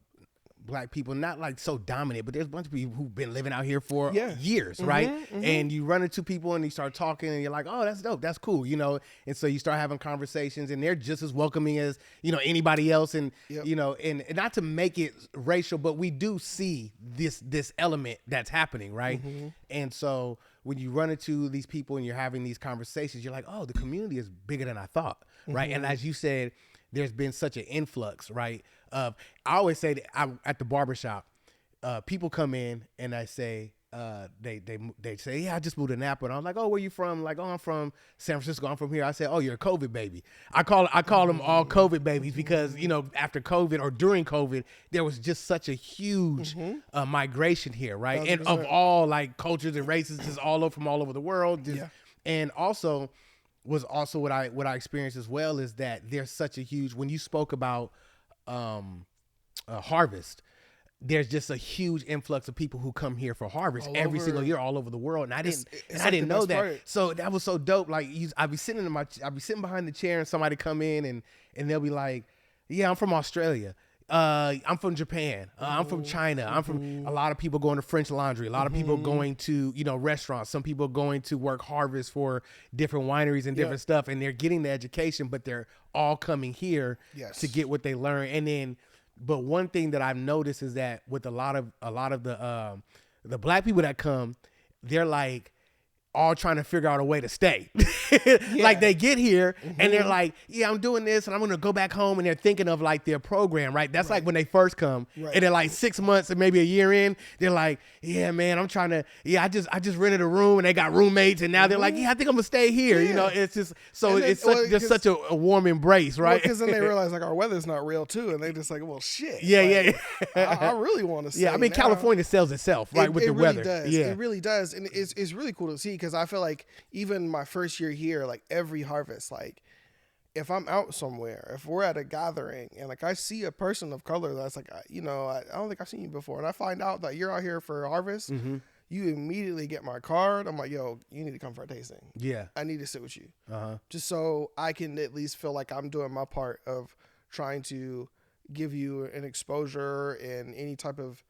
Black people, not like so dominant, but there's a bunch of people who've been living out here for years, right? And you run into people and you start talking and you're like, oh, that's dope, that's cool, you know? And so you start having conversations and they're just as welcoming as, you know, anybody else. And, you know, and not to make it racial, but we do see this element that's happening, right? And so when you run into these people and you're having these conversations, you're like, oh, the community is bigger than I thought, right? And as you said, there's been such an influx, right? I always say that at the barbershop, people come in and I say, they say, yeah, I just moved to Napa. And I was like, oh, where you from? Like, oh, I'm from San Francisco. I'm from here. I said, oh, you're a COVID baby. I call them all COVID babies because, you know, after COVID or during COVID, there was just such a huge migration here, right? 100%. And of all like cultures and races, just from all over the world. And also what I experienced as well is that there's such a huge, when you spoke about harvest, there's just a huge influx of people who come here for harvest every single year all over the world. And I didn't know that. Part. So that was so dope. Like I'd be sitting behind the chair and somebody come in and they'll be like, yeah, I'm from Australia. I'm from Japan. I'm from China. I'm from, a lot of people going to French Laundry. A lot of people going to, you know, restaurants. Some people going to work harvest for different wineries and different stuff. And they're getting the education, but they're all coming here to get what they learn. And then, but one thing that I've noticed is that with a lot of the Black people that come, they're like all trying to figure out a way to stay. Like they get here and they're like, yeah, I'm doing this and I'm going to go back home, and they're thinking of like their program, right? That's like when they first come and they're like 6 months and maybe a year in, they're like, yeah, man, I'm trying to, I just rented a room and they got roommates and now they're like, yeah, I think I'm gonna stay here. You know, it's just, so then, it's just such a warm embrace, right? Because then they realize like our weather's not real too. And they just like, well, shit. Yeah. I really want to stay. Yeah. I mean, now. California sells itself, right? With the really weather. Does. Yeah. It really does. And it's really cool to see, because I feel like even my first year here, like every harvest, like if I'm out somewhere, if we're at a gathering and like I see a person of color that's like, you know, I don't think I've seen you before, and I find out that you're out here for harvest, you immediately get my card. I'm like, yo, you need to come for a tasting. Yeah. I need to sit with you. Just so I can at least feel like I'm doing my part of trying to give you an exposure and any type of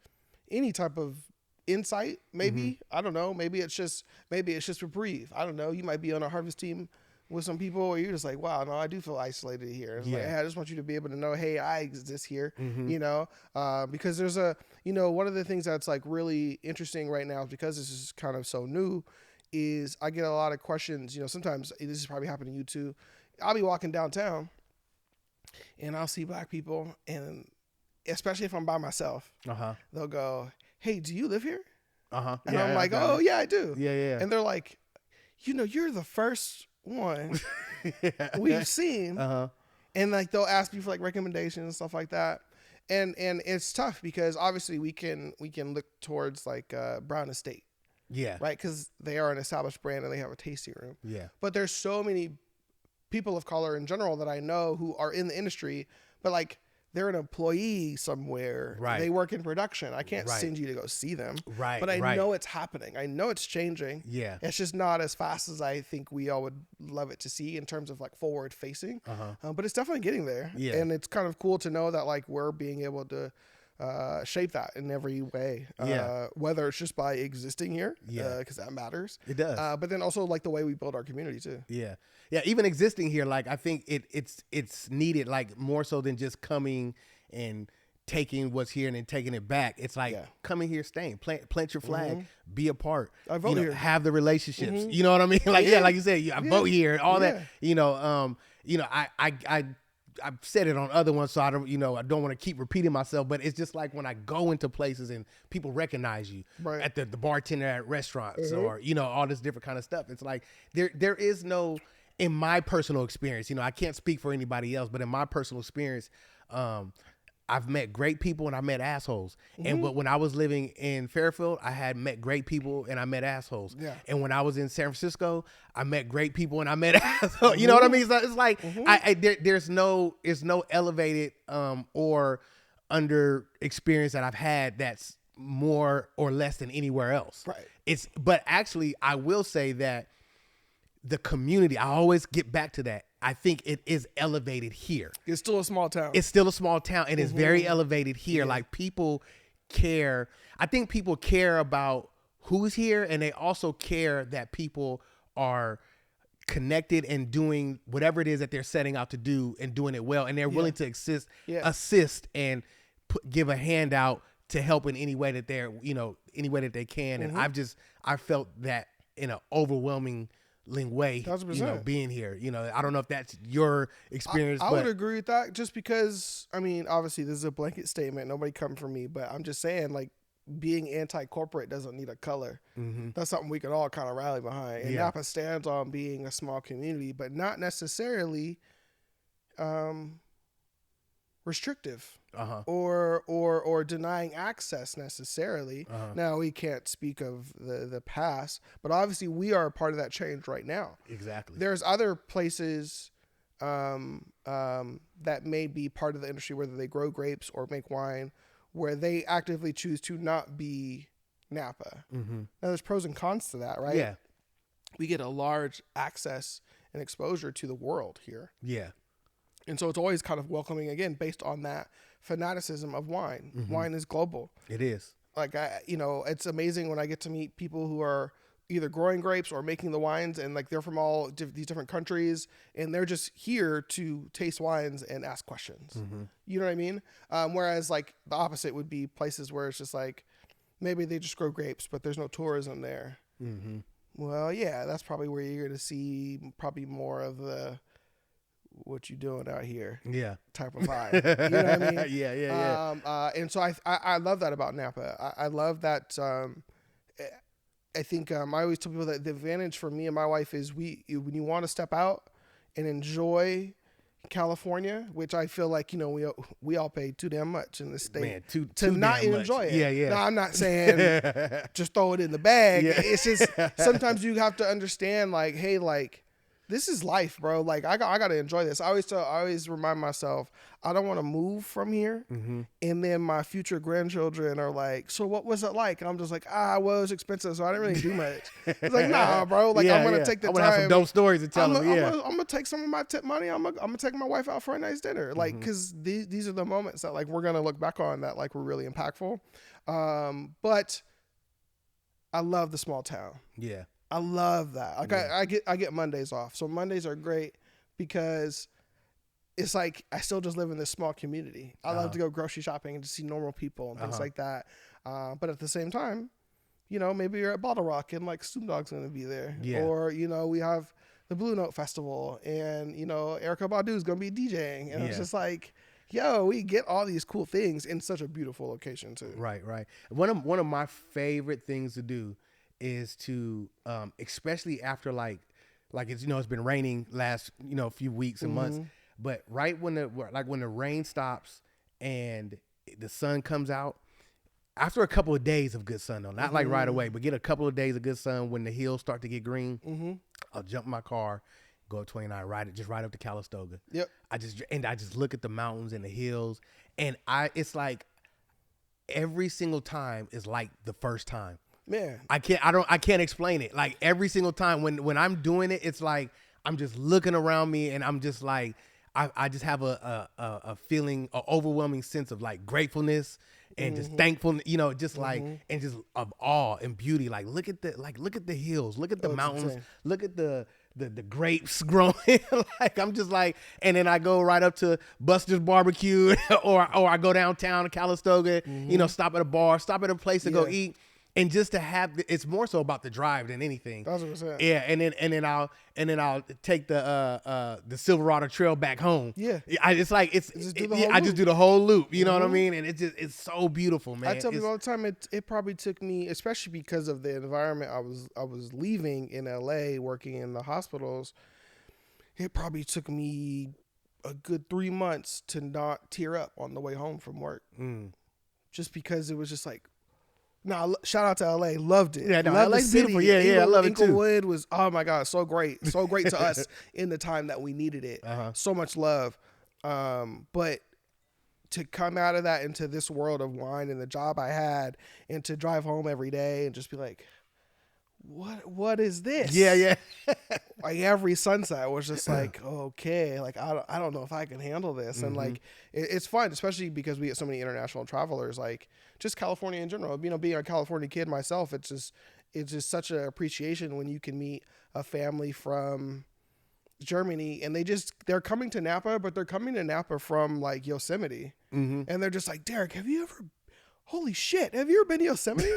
insight, maybe. I don't know. Maybe it's just reprieve. I don't know. You might be on a harvest team with some people where you're just like, wow, no, I do feel isolated here. It's like, hey, I just want you to be able to know, hey, I exist here, you know, because there's one of the things that's like really interesting right now, because this is kind of so new, is I get a lot of questions, you know, sometimes this is probably happening to you too. I'll be walking downtown and I'll see Black people, and especially if I'm by myself, they'll go, hey, do you live here? And I'm like, oh, yeah, I do. Yeah. And they're like, you know, you're the first one we've seen. And like they'll ask me for like recommendations and stuff like that. And it's tough because obviously we can look towards like Brown Estate. Yeah. Right? Because they are an established brand and they have a tasting room. Yeah. But there's so many people of color in general that I know who are in the industry, but like they're an employee somewhere. Right. They work in production. I can't send you to go see them. Right. But I know it's happening. I know it's changing. Yeah. It's just not as fast as I think we all would love it to see in terms of like forward facing. But it's definitely getting there. Yeah. And it's kind of cool to know that like we're being able to shape that in every way. Whether it's just by existing here, because that matters. It does. But then also like the way we build our community too. Yeah. Yeah. Even existing here, like I think it's needed, like more so than just coming and taking what's here and then taking it back. It's like coming here, staying, plant your flag, be a part. I vote here. Have the relationships. You know what I mean? Like like you said, I vote here, all that. You know, I've said it on other ones, so I don't want to keep repeating myself, but it's just like when I go into places and people recognize you at the bartender at restaurants or, you know, all this different kind of stuff. It's like there is no, in my personal experience, you know, I can't speak for anybody else, but in my personal experience, I've met great people and I met assholes. But when I was living in Fairfield, I had met great people and I met assholes. Yeah. And when I was in San Francisco, I met great people and I met assholes. You know what I mean? It's like there's no elevated or under experience that I've had that's more or less than anywhere else. Right. But actually, I will say that the community, I always get back to that. I think it is elevated here. It's still a small town. It's still a small town, and it's very elevated here. Yeah. Like, people care. I think people care about who's here, and they also care that people are connected and doing whatever it is that they're setting out to do and doing it well, and they're willing to assist and give a handout to help in any way that any way that they can. And I felt that in an overwhelming way, 100%. being here. I don't know if that's your experience. I would agree with that, just because, I mean, obviously this is a blanket statement. Nobody come for me, but I'm just saying, like, being anti-corporate doesn't need a color. That's something we can all kind of rally behind. And Napa stands on being a small community, but not necessarily restrictive or denying access necessarily. Now, we can't speak of the past, but obviously we are a part of that change right now. Exactly. There's other places that may be part of the industry, whether they grow grapes or make wine, where they actively choose to not be Napa. Now, there's pros and cons to that, right? Yeah. We get a large access and exposure to the world here. Yeah. And so it's always kind of welcoming, again, based on that fanaticism of wine. Wine is global. It is. Like, it's amazing when I get to meet people who are either growing grapes or making the wines, and like they're from all these different countries, and they're just here to taste wines and ask questions. You know what I mean? Whereas like the opposite would be places where it's just like, maybe they just grow grapes, but there's no tourism there. Well, yeah, that's probably where you're going to see probably more of the what you doing out here type of vibe. You know what I mean? Yeah. And so I love that about Napa. I love that. I think I always tell people that the advantage for me and my wife is when you want to step out and enjoy California, which I feel like, we all pay too damn much in this state, Man, too to not damn enjoy much. it. Yeah. Now, I'm not saying just throw it in the bag. Yeah. It's just sometimes you have to understand, like, hey, like, this is life, bro. Like, I got to enjoy this. I always remind myself, I don't want to move from here. And then my future grandchildren are like, so what was it like? And I'm just like, well, it was expensive, so I didn't really do much. It's like, nah, bro. Like, I'm going to take the time. I have some dope stories to tell them. I'm going to take some of my tip money. I'm going to take my wife out for a nice dinner. Like, because these are the moments that, like, we're going to look back on that, like, were really impactful. But I love the small town. Yeah. I love that. Like, I get Mondays off. So Mondays are great because it's like I still just live in this small community. I love to go grocery shopping and to see normal people and things like that. But at the same time, maybe you're at Bottle Rock and like Snoop Dogg's going to be there. Yeah. Or, we have the Blue Note Festival and, Erykah Badu's going to be DJing. And it's just like, yo, we get all these cool things in such a beautiful location too. Right. One of my favorite things to do is to, especially after like it's, it's been raining last, few weeks and months, but right when the rain stops and the sun comes out, after a couple of days of good sun though, not like right away, but get a couple of days of good sun when the hills start to get green, I'll jump in my car, go up 29, ride up to Calistoga. Yep. I just look at the mountains and the hills, and it's like every single time is like the first time. Man, I can't explain it. Like every single time when I'm doing it, it's like I'm just looking around me and I'm just like I just have a feeling, an overwhelming sense of like gratefulness and just thankful, just like and just of awe and beauty. Like look at the hills, look at the mountains, look at the grapes growing. Like I'm just like, and then I go right up to Buster's Barbecue or I go downtown to Calistoga, stop at a bar, stop at a place to go eat. And just to have, it's more so about the drive than anything. That's what I'm saying. Yeah, and then I'll take the Silverado Trail back home. Yeah, I just do the whole loop. You know what I mean? And it's so beautiful, man. I tell people all the time, it probably took me, especially because of the environment I was leaving in LA, working in the hospitals. It probably took me a good 3 months to not tear up on the way home from work, just because it was just like. No, shout out to LA. Loved it. Yeah, no, loved LA's beautiful. Yeah, I love it too. Inglewood was, oh my God, so great. So great to us in the time that we needed it. So much love. But to come out of that into this world of wine and the job I had and to drive home every day and just be like, what is this? Yeah. Like every sunset was just like, okay, like I don't know if I can handle this. And like it's fun, especially because we get so many international travelers, like just California in general. You know, being a California kid myself, it's just such an appreciation when you can meet a family from Germany and they're coming to Napa, but they're coming to Napa from like Yosemite. And they're just like, Derrick, holy shit, have you ever been to Yosemite?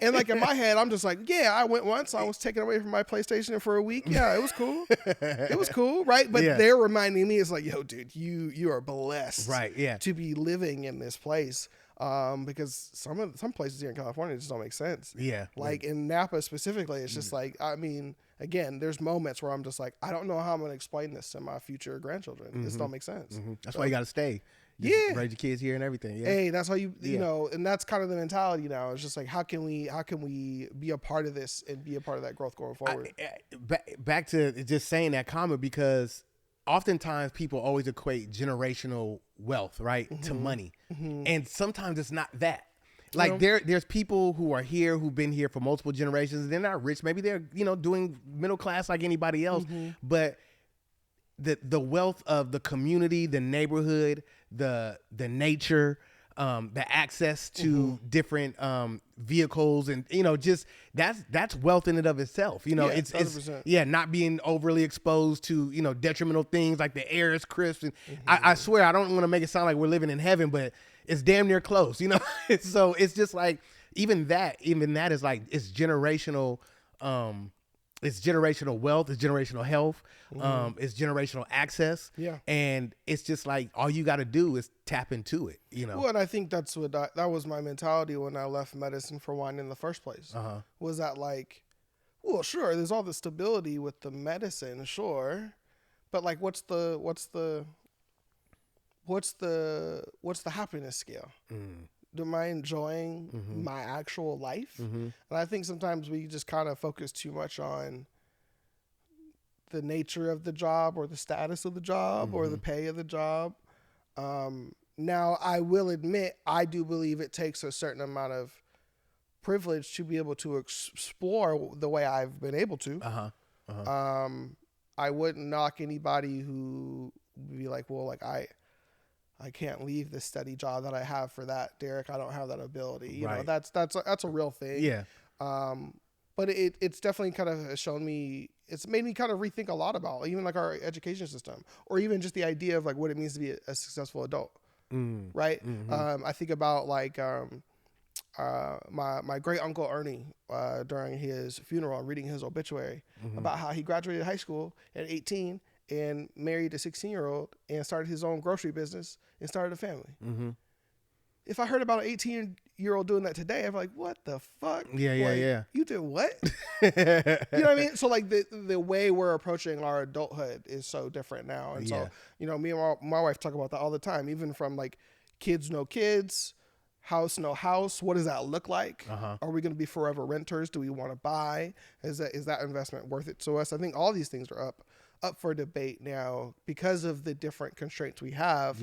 And like in my head, I'm just like, yeah, I went once. I was taken away from my PlayStation for a week. Yeah, it was cool. It was cool, right? But they're reminding me, it's like, yo, dude, you are blessed, right? Yeah, to be living in this place. Because some places here in California just don't make sense. Yeah, like in Napa specifically, it's just like, I mean, again, there's moments where I'm just like, I don't know how I'm gonna explain this to my future grandchildren. This don't make sense. That's why you got to stay. Just raise your kids here and everything. Yeah. Hey, that's how you know, and that's kind of the mentality now. It's just like, how can we be a part of this and be a part of that growth going forward? Back to just saying that comment, because oftentimes people always equate generational wealth, right, to money, and sometimes it's not that. Like there's people who are here who've been here for multiple generations. They're not rich. Maybe they're doing middle class like anybody else, but the wealth of the community, the neighborhood, the nature, the access to different vehicles, and just that's wealth in and of itself. It's 100%. Not being overly exposed to detrimental things, like the air is crisp. And I swear I don't want to make it sound like we're living in heaven, but it's damn near close. So it's just like even that is like, it's generational. It's generational wealth, it's generational health, it's generational access. Yeah. And it's just like, all you got to do is tap into it, Well, and I think that's that was my mentality when I left medicine for wine in the first place. Was that like, well, sure, there's all the stability with the medicine, sure. But like, what's the happiness scale? Am I enjoying my actual life? And I think sometimes we just kind of focus too much on the nature of the job or the status of the job or the pay of the job. Now, I will admit, I do believe it takes a certain amount of privilege to be able to explore the way I've been able to. I wouldn't knock anybody who would be like, well, like I can't leave this steady job that I have for that, Derrick. I don't have that ability. You know, that's a real thing. Yeah. But it's definitely kind of shown me, it's made me kind of rethink a lot about even like our education system, or even just the idea of like what it means to be a successful adult. Right. I think about like my great uncle Ernie during his funeral, reading his obituary about how he graduated high school at 18 and married a 16-year-old and started his own grocery business and started a family. If I heard about an 18-year-old doing that today, I'm like, what the fuck? Yeah. You did what? You know what I mean? So like the way we're approaching our adulthood is so different now. And so, me and my wife talk about that all the time, even from like kids, no kids, house, no house. What does that look like? Are we going to be forever renters? Do we want to buy? Is that investment worth it to us? I think all these things are up for debate now because of the different constraints we have.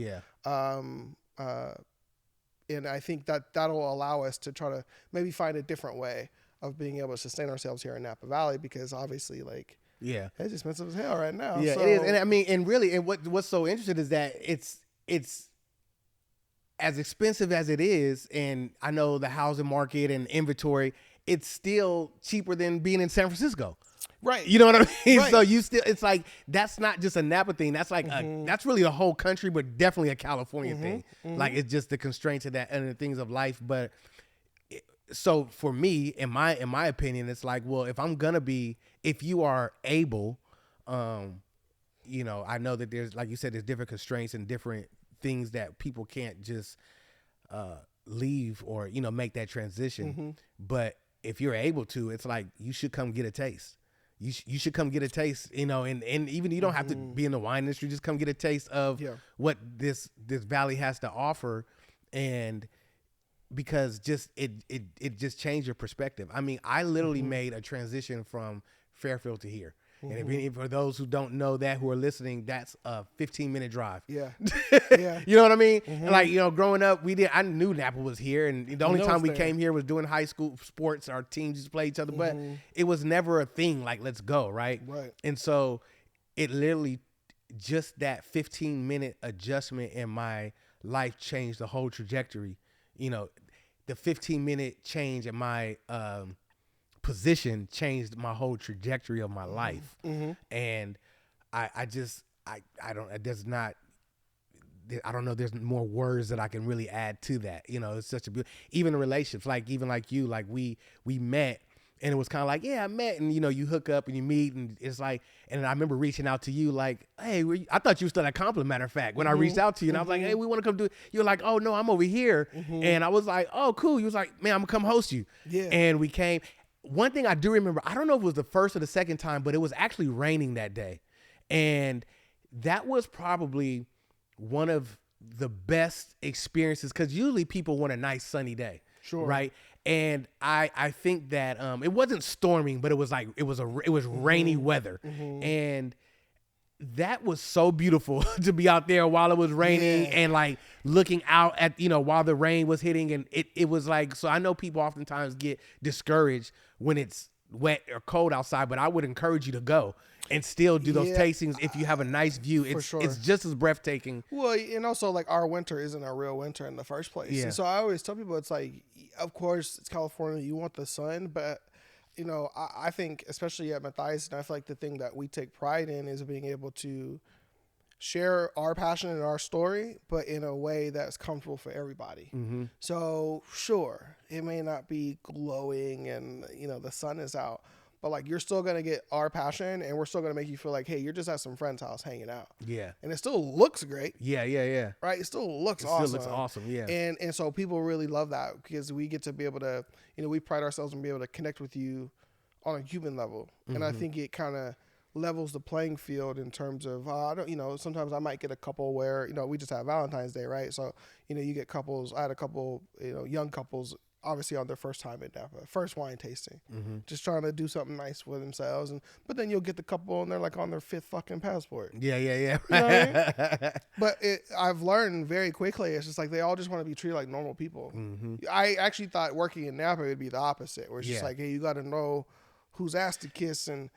And I think that'll allow us to try to maybe find a different way of being able to sustain ourselves here in Napa Valley, because obviously, like, it's expensive as hell right now. Yeah, so. It is. And I mean, and really, and what's so interesting is that it's as expensive as it is, and I know the housing market and inventory, it's still cheaper than being in San Francisco. Right. You know what I mean? Right. So it's like, that's not just a Napa thing. That's like, that's really the whole country, but definitely a California thing. Like, it's just the constraints of that and the things of life. But so for me, in my opinion, it's like, well, if you are able, I know that there's, like you said, there's different constraints and different things that people can't just leave or, make that transition. But if you're able to, it's like, you should come get a taste. You should come get a taste, and even you don't have to be in the wine industry. Just come get a taste of what this valley has to offer, and because it just changed your perspective. I mean, I literally made a transition from Fairfield to here. And for those who don't know that, who are listening, that's a 15-minute drive. Yeah. Yeah. You know what I mean? Like, growing up, I knew Napa was here, and the only time we there. came here was doing high school sports. Our teams used to play each other, but it was never a thing like, let's go, right? Right. And so it literally, just that 15-minute adjustment in my life changed the whole trajectory. The 15-minute change in my position changed my whole trajectory of my life. And I don't know, there's more words that I can really add to that. It's such a even in relationships, even like you, like we met, and it was kind of like, I met, and you hook up and you meet, and it's like, and I remember reaching out to you like, hey, I thought you were still at Compliment, matter of fact, when I reached out to you, and I was like, hey, we want to come do it. You're like, oh no, I'm over here. And I was like, oh cool. You was like, man, I'm gonna come host you. Yeah. And we came. One thing I do remember, I don't know if it was the first or the second time, but it was actually raining that day. And that was probably one of the best experiences, because usually people want a nice sunny day. Sure. Right. And I think that it wasn't storming, but it was rainy weather. And that was so beautiful to be out there while it was raining and like looking out at, while the rain was hitting. And it was like, so I know people oftentimes get discouraged when it's wet or cold outside, but I would encourage you to go and still do those tastings if you have a nice view. It's just as breathtaking. Well, and also like our winter isn't a real winter in the first place. Yeah. And so I always tell people, it's like, of course it's California, you want the sun, but I think especially at Matthaisson, I feel like the thing that we take pride in is being able to share our passion and our story, but in a way that's comfortable for everybody. So sure, it may not be glowing and the sun is out, but like you're still gonna get our passion, and we're still gonna make you feel like, hey, you're just at some friend's house hanging out. Yeah. And it still looks great. Yeah. Right? It still looks awesome. Still looks awesome. Yeah. And so people really love that, because we get to be able to, we pride ourselves in being able to connect with you on a human level. And I think it kind of levels the playing field in terms of, sometimes I might get a couple where, we just had Valentine's Day, right? So, you get couples. I had a couple, young couples, obviously on their first time in Napa, first wine tasting, just trying to do something nice for themselves. But then you'll get the couple and they're like on their 5th fucking passport. Yeah. You know what I mean? But I've learned very quickly, it's just like they all just want to be treated like normal people. I actually thought working in Napa would be the opposite, where it's just like, hey, you got to know whose ass to kiss and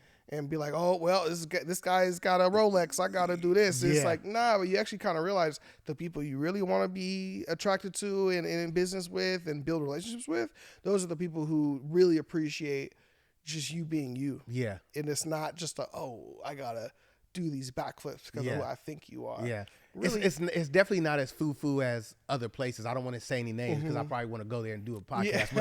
be like, oh, well, this guy's got a Rolex, I got to do this. It's like, nah, but you actually kind of realize the people you really want to be attracted to and in business with and build relationships with, those are the people who really appreciate just you being you. Yeah. And it's not just I got to do these backflips because of who I think you are. Yeah. Really, it's definitely not as foo-foo as other places. I don't want to say any names because I probably want to go there and do a podcast.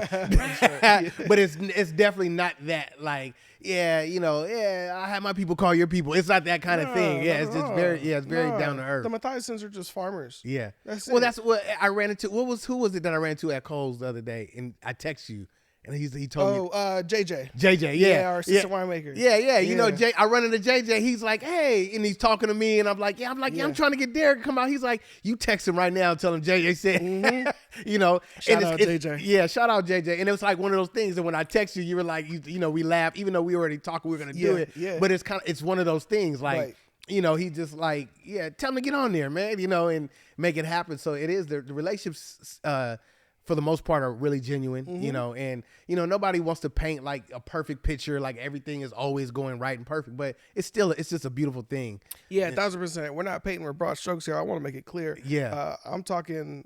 But it's definitely not that, like, I have my people call your people. It's not that kind of thing. Yeah, it's just very down to earth. The Matthaissons are just farmers. Yeah. That's that's what I ran into. Who was it that I ran into at Kohl's the other day? And I text you. And he told me. JJ. JJ, yeah. Our assistant winemaker. Yeah. You know, I run into JJ. He's like, hey. And he's talking to me. And I'm like, I'm trying to get Derrick to come out. He's like, you text him right now and tell him JJ said. Shout out JJ. Yeah, shout out JJ. And it was like one of those things that when I text you, you were like, we laughed, even though we already talked, we were going to do it. Yeah. But it's one of those things like, he just like, tell him to get on there, man, and make it happen. So it is the relationships, for the most part, are really genuine, and nobody wants to paint like a perfect picture, like everything is always going right and perfect, but it's just a beautiful thing. Yeah, 1,000%. We're not painting with broad strokes here. I want to make it clear. Yeah, I'm talking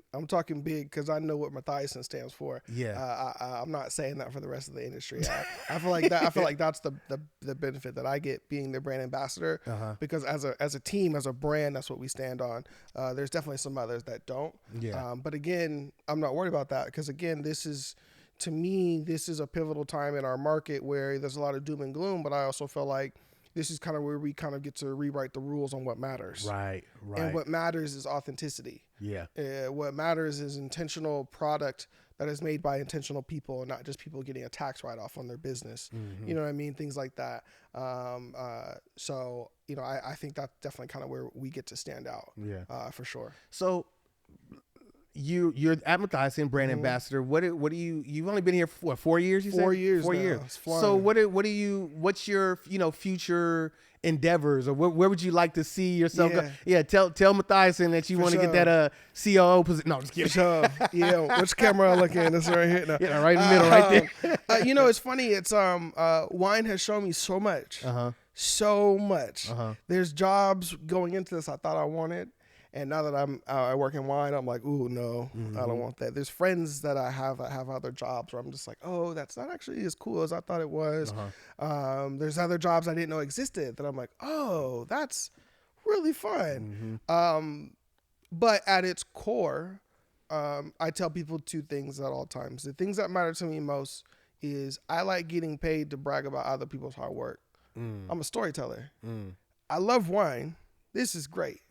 big because I know what Matthaisson stands for. Yeah, I'm not saying that for the rest of the industry. I feel like that. I feel like that's the benefit that I get being the brand ambassador, because as a team, as a brand, that's what we stand on. There's definitely some others that don't. Yeah, but again, I'm not worried about that, because again, this is a pivotal time in our market where there's a lot of doom and gloom, but I also feel like this is kind of where we kind of get to rewrite the rules on what matters. Right. And what matters is authenticity. Yeah. What matters is intentional product that is made by intentional people, and not just people getting a tax write-off on their business. You know what I mean? Things like that. So, I think that's definitely kind of where we get to stand out. Yeah. For sure. So, you're at Matthaisson, brand ambassador. What do you've only been here for what, 4 years? You said 4 years. 4 now. years. It's flying. So what's your future endeavors, or where would you like to see yourself go? Yeah, tell Matthaisson that you want to get that COO position. No, just kidding. For sure. Yeah, which camera I look in? This right here. No. Yeah, right in the middle, right there. It's funny. It's wine has shown me so much. So much. There's jobs going into this I thought I wanted, and now that I work in wine, I'm like, ooh, no, I don't want that. There's friends that I have that have other jobs where I'm just like, oh, that's not actually as cool as I thought it was. There's other jobs I didn't know existed that I'm like, oh, that's really fun. But at its core, I tell people two things at all times. The things that matter to me most is I like getting paid to brag about other people's hard work. I'm a storyteller. I love wine. This is great.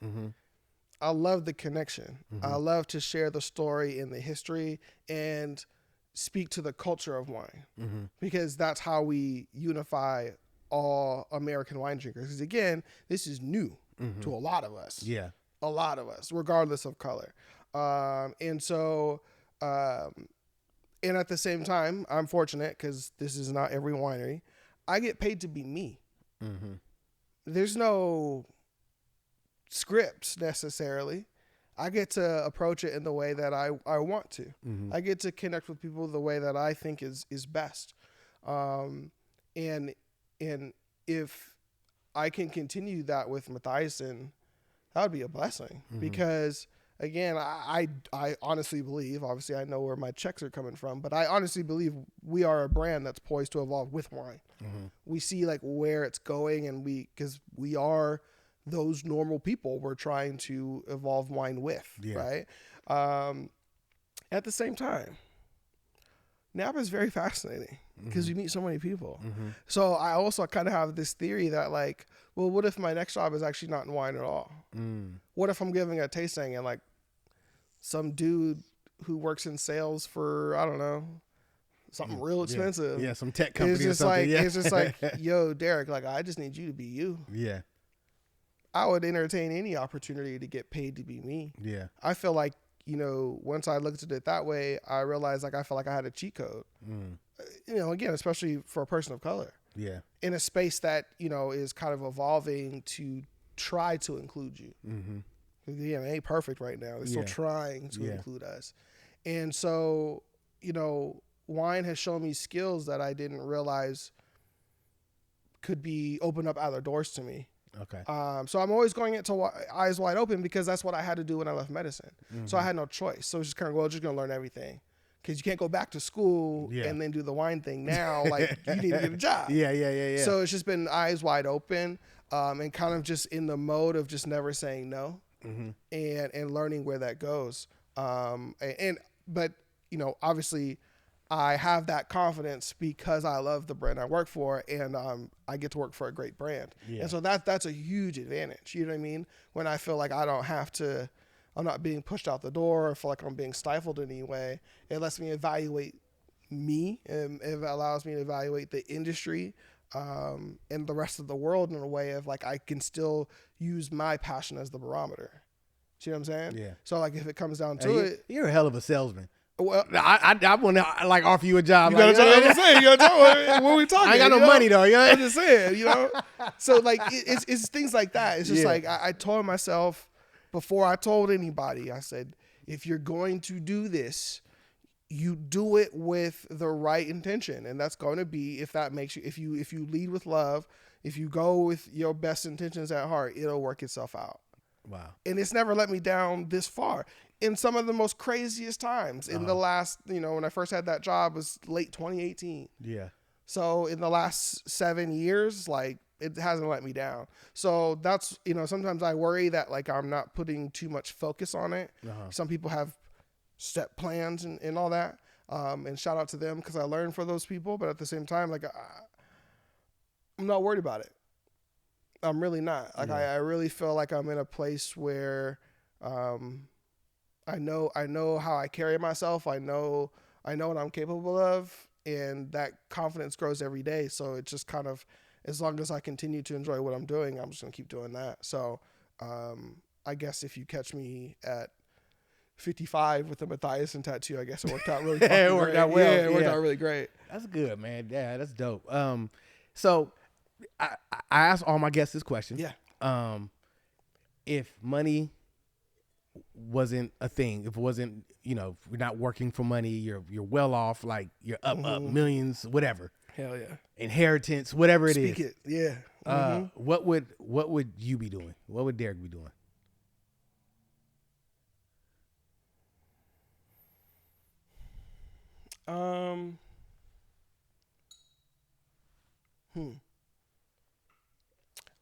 I love the connection. I love to share the story and the history and speak to the culture of wine, because that's how we unify all American wine drinkers. Because again, this is new to a lot of us. Yeah, a lot of us, regardless of color. And at the same time, I'm fortunate because this is not every winery. I get paid to be me. There's no scripts necessarily. I get to approach it in the way that I want to. I get to connect with people the way that I think is best. And if I can continue that with Matthaisson, that would be a blessing, because again, I honestly believe, obviously I know where my checks are coming from, but I honestly believe we are a brand that's poised to evolve with wine. We see like where it's going, and because we are those normal people we're trying to evolve wine with, right? At the same time, Napa is very fascinating because you meet so many people. So I also kind of have this theory that like, well, what if my next job is actually not in wine at all? What if I'm giving a tasting and like some dude who works in sales for, I don't know, something real expensive. Yeah, some tech company or something. It's just like, yo, Derrick, like, I just need you to be you. Yeah. I would entertain any opportunity to get paid to be me. Yeah. I feel like, once I looked at it that way, I realized like I felt like I had a cheat code. Again, especially for a person of color. Yeah. In a space that, is kind of evolving to try to include you. Yeah, it ain't perfect right now. They're still trying to include us. And so, wine has shown me skills that I didn't realize could be open up other doors to me. Okay. So I'm always going into eyes wide open because that's what I had to do when I left medicine. So I had no choice. So it's just kind of, just going to learn everything. Because you can't go back to school and then do the wine thing now. Like, you need to get a job. Yeah. So it's just been eyes wide open, and kind of just in the mode of just never saying no, and learning where that goes. But obviously I have that confidence because I love the brand I work for, and I get to work for a great brand. And so that's a huge advantage. You know what I mean? When I feel like I'm not being pushed out the door or feel like I'm being stifled in any way, it lets me evaluate me, and it allows me to evaluate the industry and the rest of the world in a way of like, I can still use my passion as the barometer. See what I'm saying? Yeah. So like, if it comes down to it, you're a hell of a salesman. Well, I want to like offer you a job. You gotta tell me what I'm saying. You gotta tell me what we talking. I ain't got no money though. I'm just saying, So like, it's things like that. It's just like I told myself before I told anybody. I said, if you're going to do this, you do it with the right intention, and that's going to be if you lead with love, if you go with your best intentions at heart, it'll work itself out. Wow. And it's never let me down this far. In some of the most craziest times in the last, when I first had that job was late 2018. Yeah. So in the last 7 years, like, it hasn't let me down. So that's, sometimes I worry that like I'm not putting too much focus on it. Some people have set plans and all that. And shout out to them because I learned from those people. But at the same time, like, I'm not worried about it. I'm really not. Like, I really feel like I'm in a place where, I know how I carry myself. I know what I'm capable of, and that confidence grows every day. So it's just kind of, as long as I continue to enjoy what I'm doing, I'm just gonna keep doing that. So I guess if you catch me at 55 with the Matthaisson tattoo. I guess it worked out really fucking It worked great. out well. Yeah, it worked Yeah. out really great. That's good, man. Yeah, that's dope. So I ask all my guests this question. Yeah. If money wasn't a thing, if it wasn't, you're not working for money, you're well off, like you're up millions, whatever, Hell yeah. inheritance, whatever it is. Speak it. Yeah. What would you be doing? What would Derrick be doing?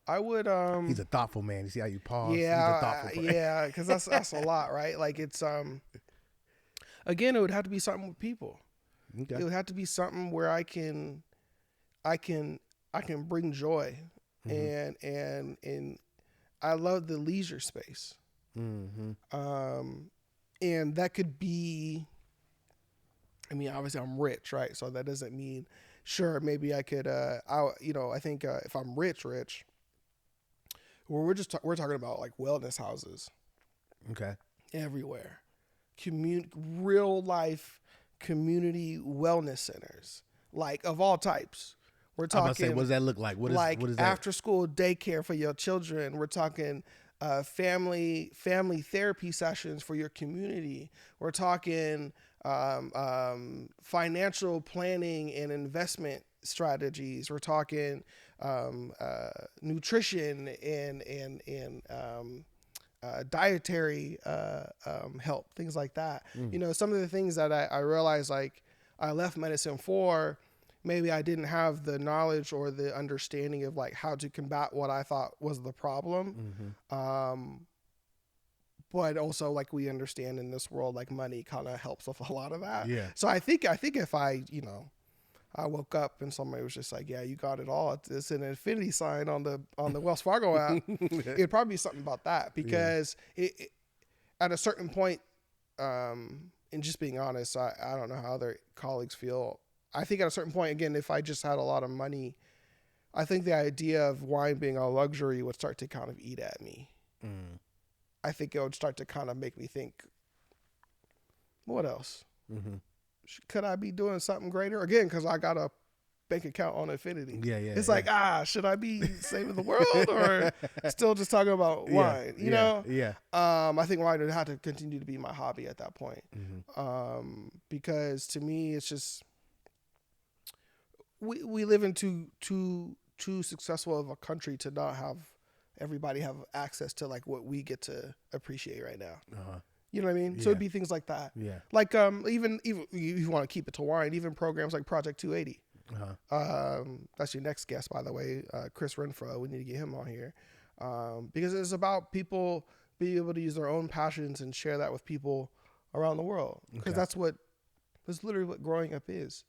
I would He's a thoughtful man. You see how you pause? yeah, He's a thoughtful person. yeah, because that's a lot, right? Like it's again, it would have to be something with people. Okay. It would have to be something where I can bring joy, and I love the leisure space. And that could be, I mean, obviously I'm rich, right? So that doesn't mean, sure, maybe I could, I think if I'm rich, we're talking about like wellness houses. Okay. Everywhere. Real life community wellness centers, like of all types. We're talking, I'm about to say, what does that look like? What is that? After school daycare for your children. We're talking family therapy sessions for your community. We're talking financial planning and investment strategies. We're talking nutrition and dietary help, things like that. Some of the things that I realized, like I left medicine for, maybe I didn't have the knowledge or the understanding of like how to combat what I thought was the problem. But also, like we understand in this world, like money kind of helps with a lot of that. Yeah. So I think if I woke up and somebody was just like, yeah, you got it all. It's an infinity sign on the Wells Fargo app. It'd probably be something about that, because it at a certain point, and just being honest, I don't know how other colleagues feel. I think at a certain point, again, if I just had a lot of money, I think the idea of wine being a luxury would start to kind of eat at me. I think it would start to kind of make me think, what else? Could I be doing something greater? Again, because I got a bank account on Infinity. Yeah. It's like, should I be saving the world or still just talking about wine? You know? Yeah. I think wine would have to continue to be my hobby at that point. Because to me, it's just, we live in too successful of a country to not have everybody have access to like what we get to appreciate right now. You know what I mean? So it'd be things like that. Yeah. Like even if you want to keep it to wine, even programs like Project 280. That's your next guest, by the way, Chris Renfro. We need to get him on here, because it's about people being able to use their own passions and share that with people around the world. Because that's literally what growing up is,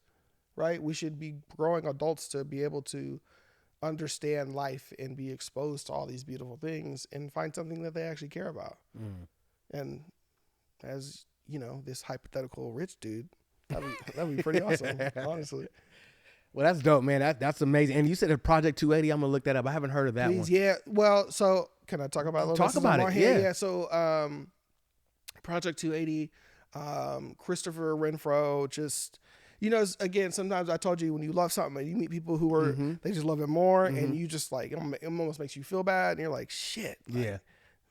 right? We should be growing adults to be able to understand life and be exposed to all these beautiful things and find something that they actually care about. And as you know, this hypothetical rich dude, that'd be pretty awesome, honestly. Well, that's dope, man. That's amazing. And you said a Project 280. I'm gonna look that up. I haven't heard of that one. Yeah. Well, so can I talk about a little Talk about it? Yeah. So, Project 280, Christopher Renfro, just, again, sometimes I told you when you love something and you meet people who are, they just love it more, and you just like, it almost makes you feel bad, and you're like, shit. Like,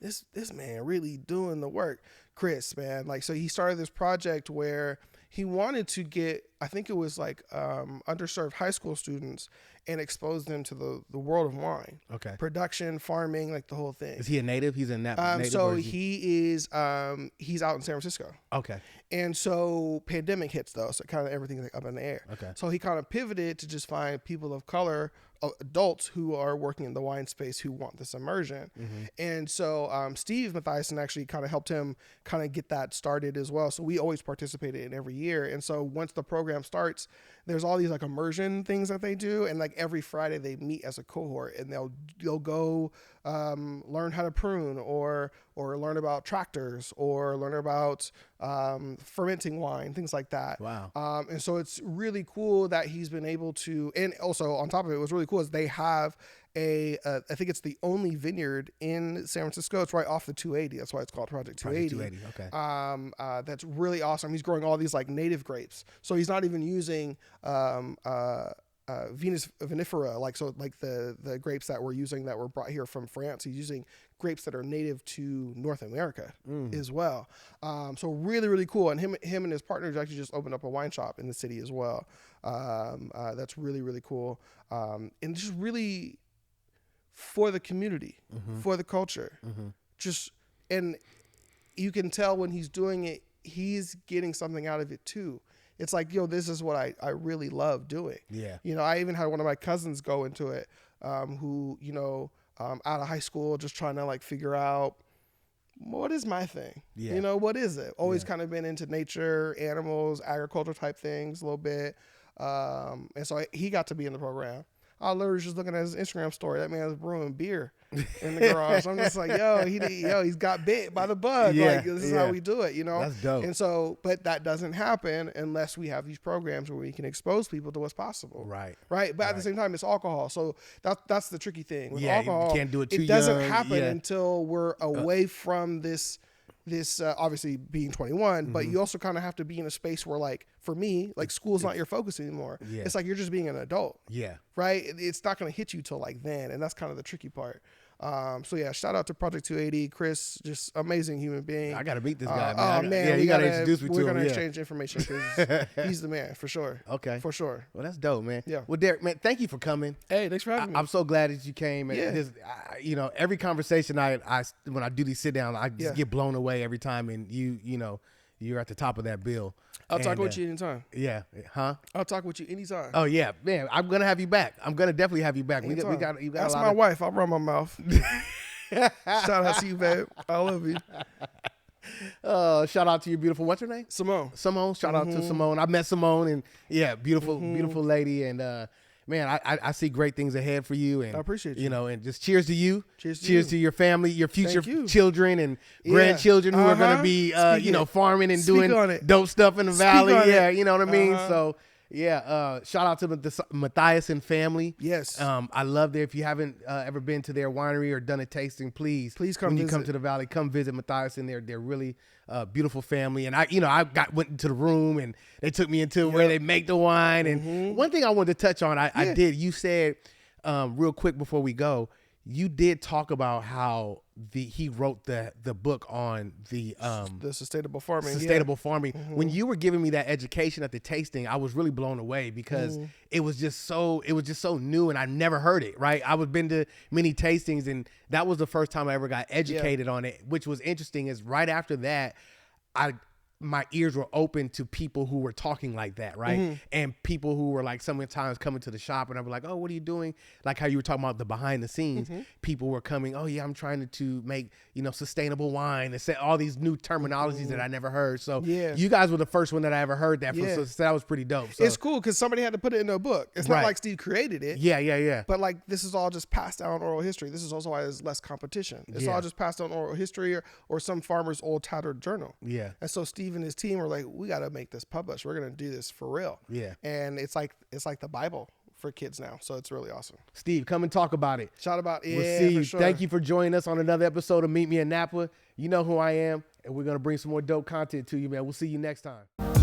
this man really doing the work. Chris, man. Like, so he started this project where he wanted to get, I think it was like underserved high school students, and expose them to the world of wine. Okay. Production, farming, like the whole thing. Is he a native? He's a native. So he is, he's out in San Francisco. Okay. And so pandemic hits though, so kind of everything's like up in the air. Okay. So he kind of pivoted to just find people of color, adults who are working in the wine space who want this immersion. And so Steve Matthaisson actually kind of helped him kind of get that started as well. So we always participated in every year. And so once the program starts, there's all these like immersion things that they do, and like every Friday they meet as a cohort, and they'll go learn how to prune, or learn about tractors, or learn about fermenting wine, things like that. Wow. And so it's really cool that he's been able to, and also on top of it, what's really cool is they have I think it's the only vineyard in San Francisco. It's right off the 280. That's why it's called Project 280. Project 280. Okay. That's really awesome. He's growing all these like native grapes. So he's not even using Venus vinifera, like the grapes that we're using that were brought here from France. He's using grapes that are native to North America as well. So really, really cool. And him and his partners actually just opened up a wine shop in the city as well. That's really, really cool. And just really for the community, for the culture, and you can tell when he's doing it, he's getting something out of it too. It's like, yo, this is what I really love doing. Yeah. You know, I even had one of my cousins go into it, who, you know, out of high school, just trying to like figure out what is my thing. Yeah. You know, what is it? Always kind of been into nature, animals, agriculture type things a little bit. And so he got to be in the program. I literally was just looking at his Instagram story. That man was brewing beer in the garage. I'm just like, he's got bit by the bug. Yeah, Like, this is how we do it, you know? That's dope. And so, but that doesn't happen unless we have these programs where we can expose people to what's possible. Right. Right. But at the same time, it's alcohol. So that's the tricky thing. With Yeah, alcohol, you can't do it too doesn't young. happen Yeah. until we're away from this obviously being 21, but you also kind of have to be in a space where, like, for me, like, school's not your focus anymore. Yeah. It's like you're just being an adult. Yeah. Right? It's not going to hit you till like then, and that's kind of the tricky part. So yeah, shout out to Project 280, Chris, just amazing human being. I got to meet this guy, man. Oh man, yeah, you got to introduce me to him. We're gonna Yeah. exchange information because he's the man for sure. Okay. For sure. Well, that's dope, man. Yeah. Well, Derrick, man, thank you for coming. Hey, thanks for having me. I'm so glad that you came. And Yeah. you know, every conversation I when I do these sit down, I just Yeah. get blown away every time. And you know, you're at the top of that bill. I'll talk with you anytime. Yeah. Huh? I'll talk with you anytime. Oh yeah, man. I'm gonna have you back. I'm gonna definitely have you back. Anytime. We got. You got Ask a lot my of... wife. I'll run my mouth. Shout out to you, babe. I love you. Shout out to your beautiful. What's her name? Simone. Shout out to Simone. I met Simone, and yeah, beautiful lady. And man, I see great things ahead for you. And I appreciate you. You know, and just cheers to you. Cheers to your family, your future Thank you. children and grandchildren who are going to be, Speak you know, it. farming and Speak on doing it. dope stuff in the valley. on Yeah, it. you know what I mean. So yeah, shout out to the Matthaisson family. Yes. I love that. If you haven't ever been to their winery or done a tasting, please come when you come visit. to the valley, come visit Matthaisson. They're really beautiful family. And I went into the room and they took me into where they make the wine. And one thing I wanted to touch on, I did. You said real quick before we go, you did talk about how he wrote the book on the sustainable farming. farming. When you were giving me that education at the tasting, I was really blown away because it was just so new and I never heard it. Right, I was been to many tastings and that was the first time I ever got educated on it. Which was interesting. Is right after that, my ears were open to people who were talking like that, right? And people who were like sometimes coming to the shop and I was like, oh, what are you doing? Like how you were talking about the behind the scenes. People were coming, oh yeah, I'm trying to make, you know, sustainable wine and say all these new terminologies that I never heard. So you guys were the first one that I ever heard that from. So that was pretty dope. So it's cool because somebody had to put it in a book. It's not like Steve created it. Yeah. But like this is all just passed down oral history. This is also why there's less competition. It's all just passed down oral history or some farmer's old tattered journal. Yeah. And so Steve and his team were like, we got to make this published. We're going to do this for real. Yeah. And it's like the Bible for kids now. So it's really awesome. Steve, come and talk about it. Shout about it. We'll see you. For sure. Thank you for joining us on another episode of Meet Me in Napa. You know who I am, and we're going to bring some more dope content to you, man. We'll see you next time.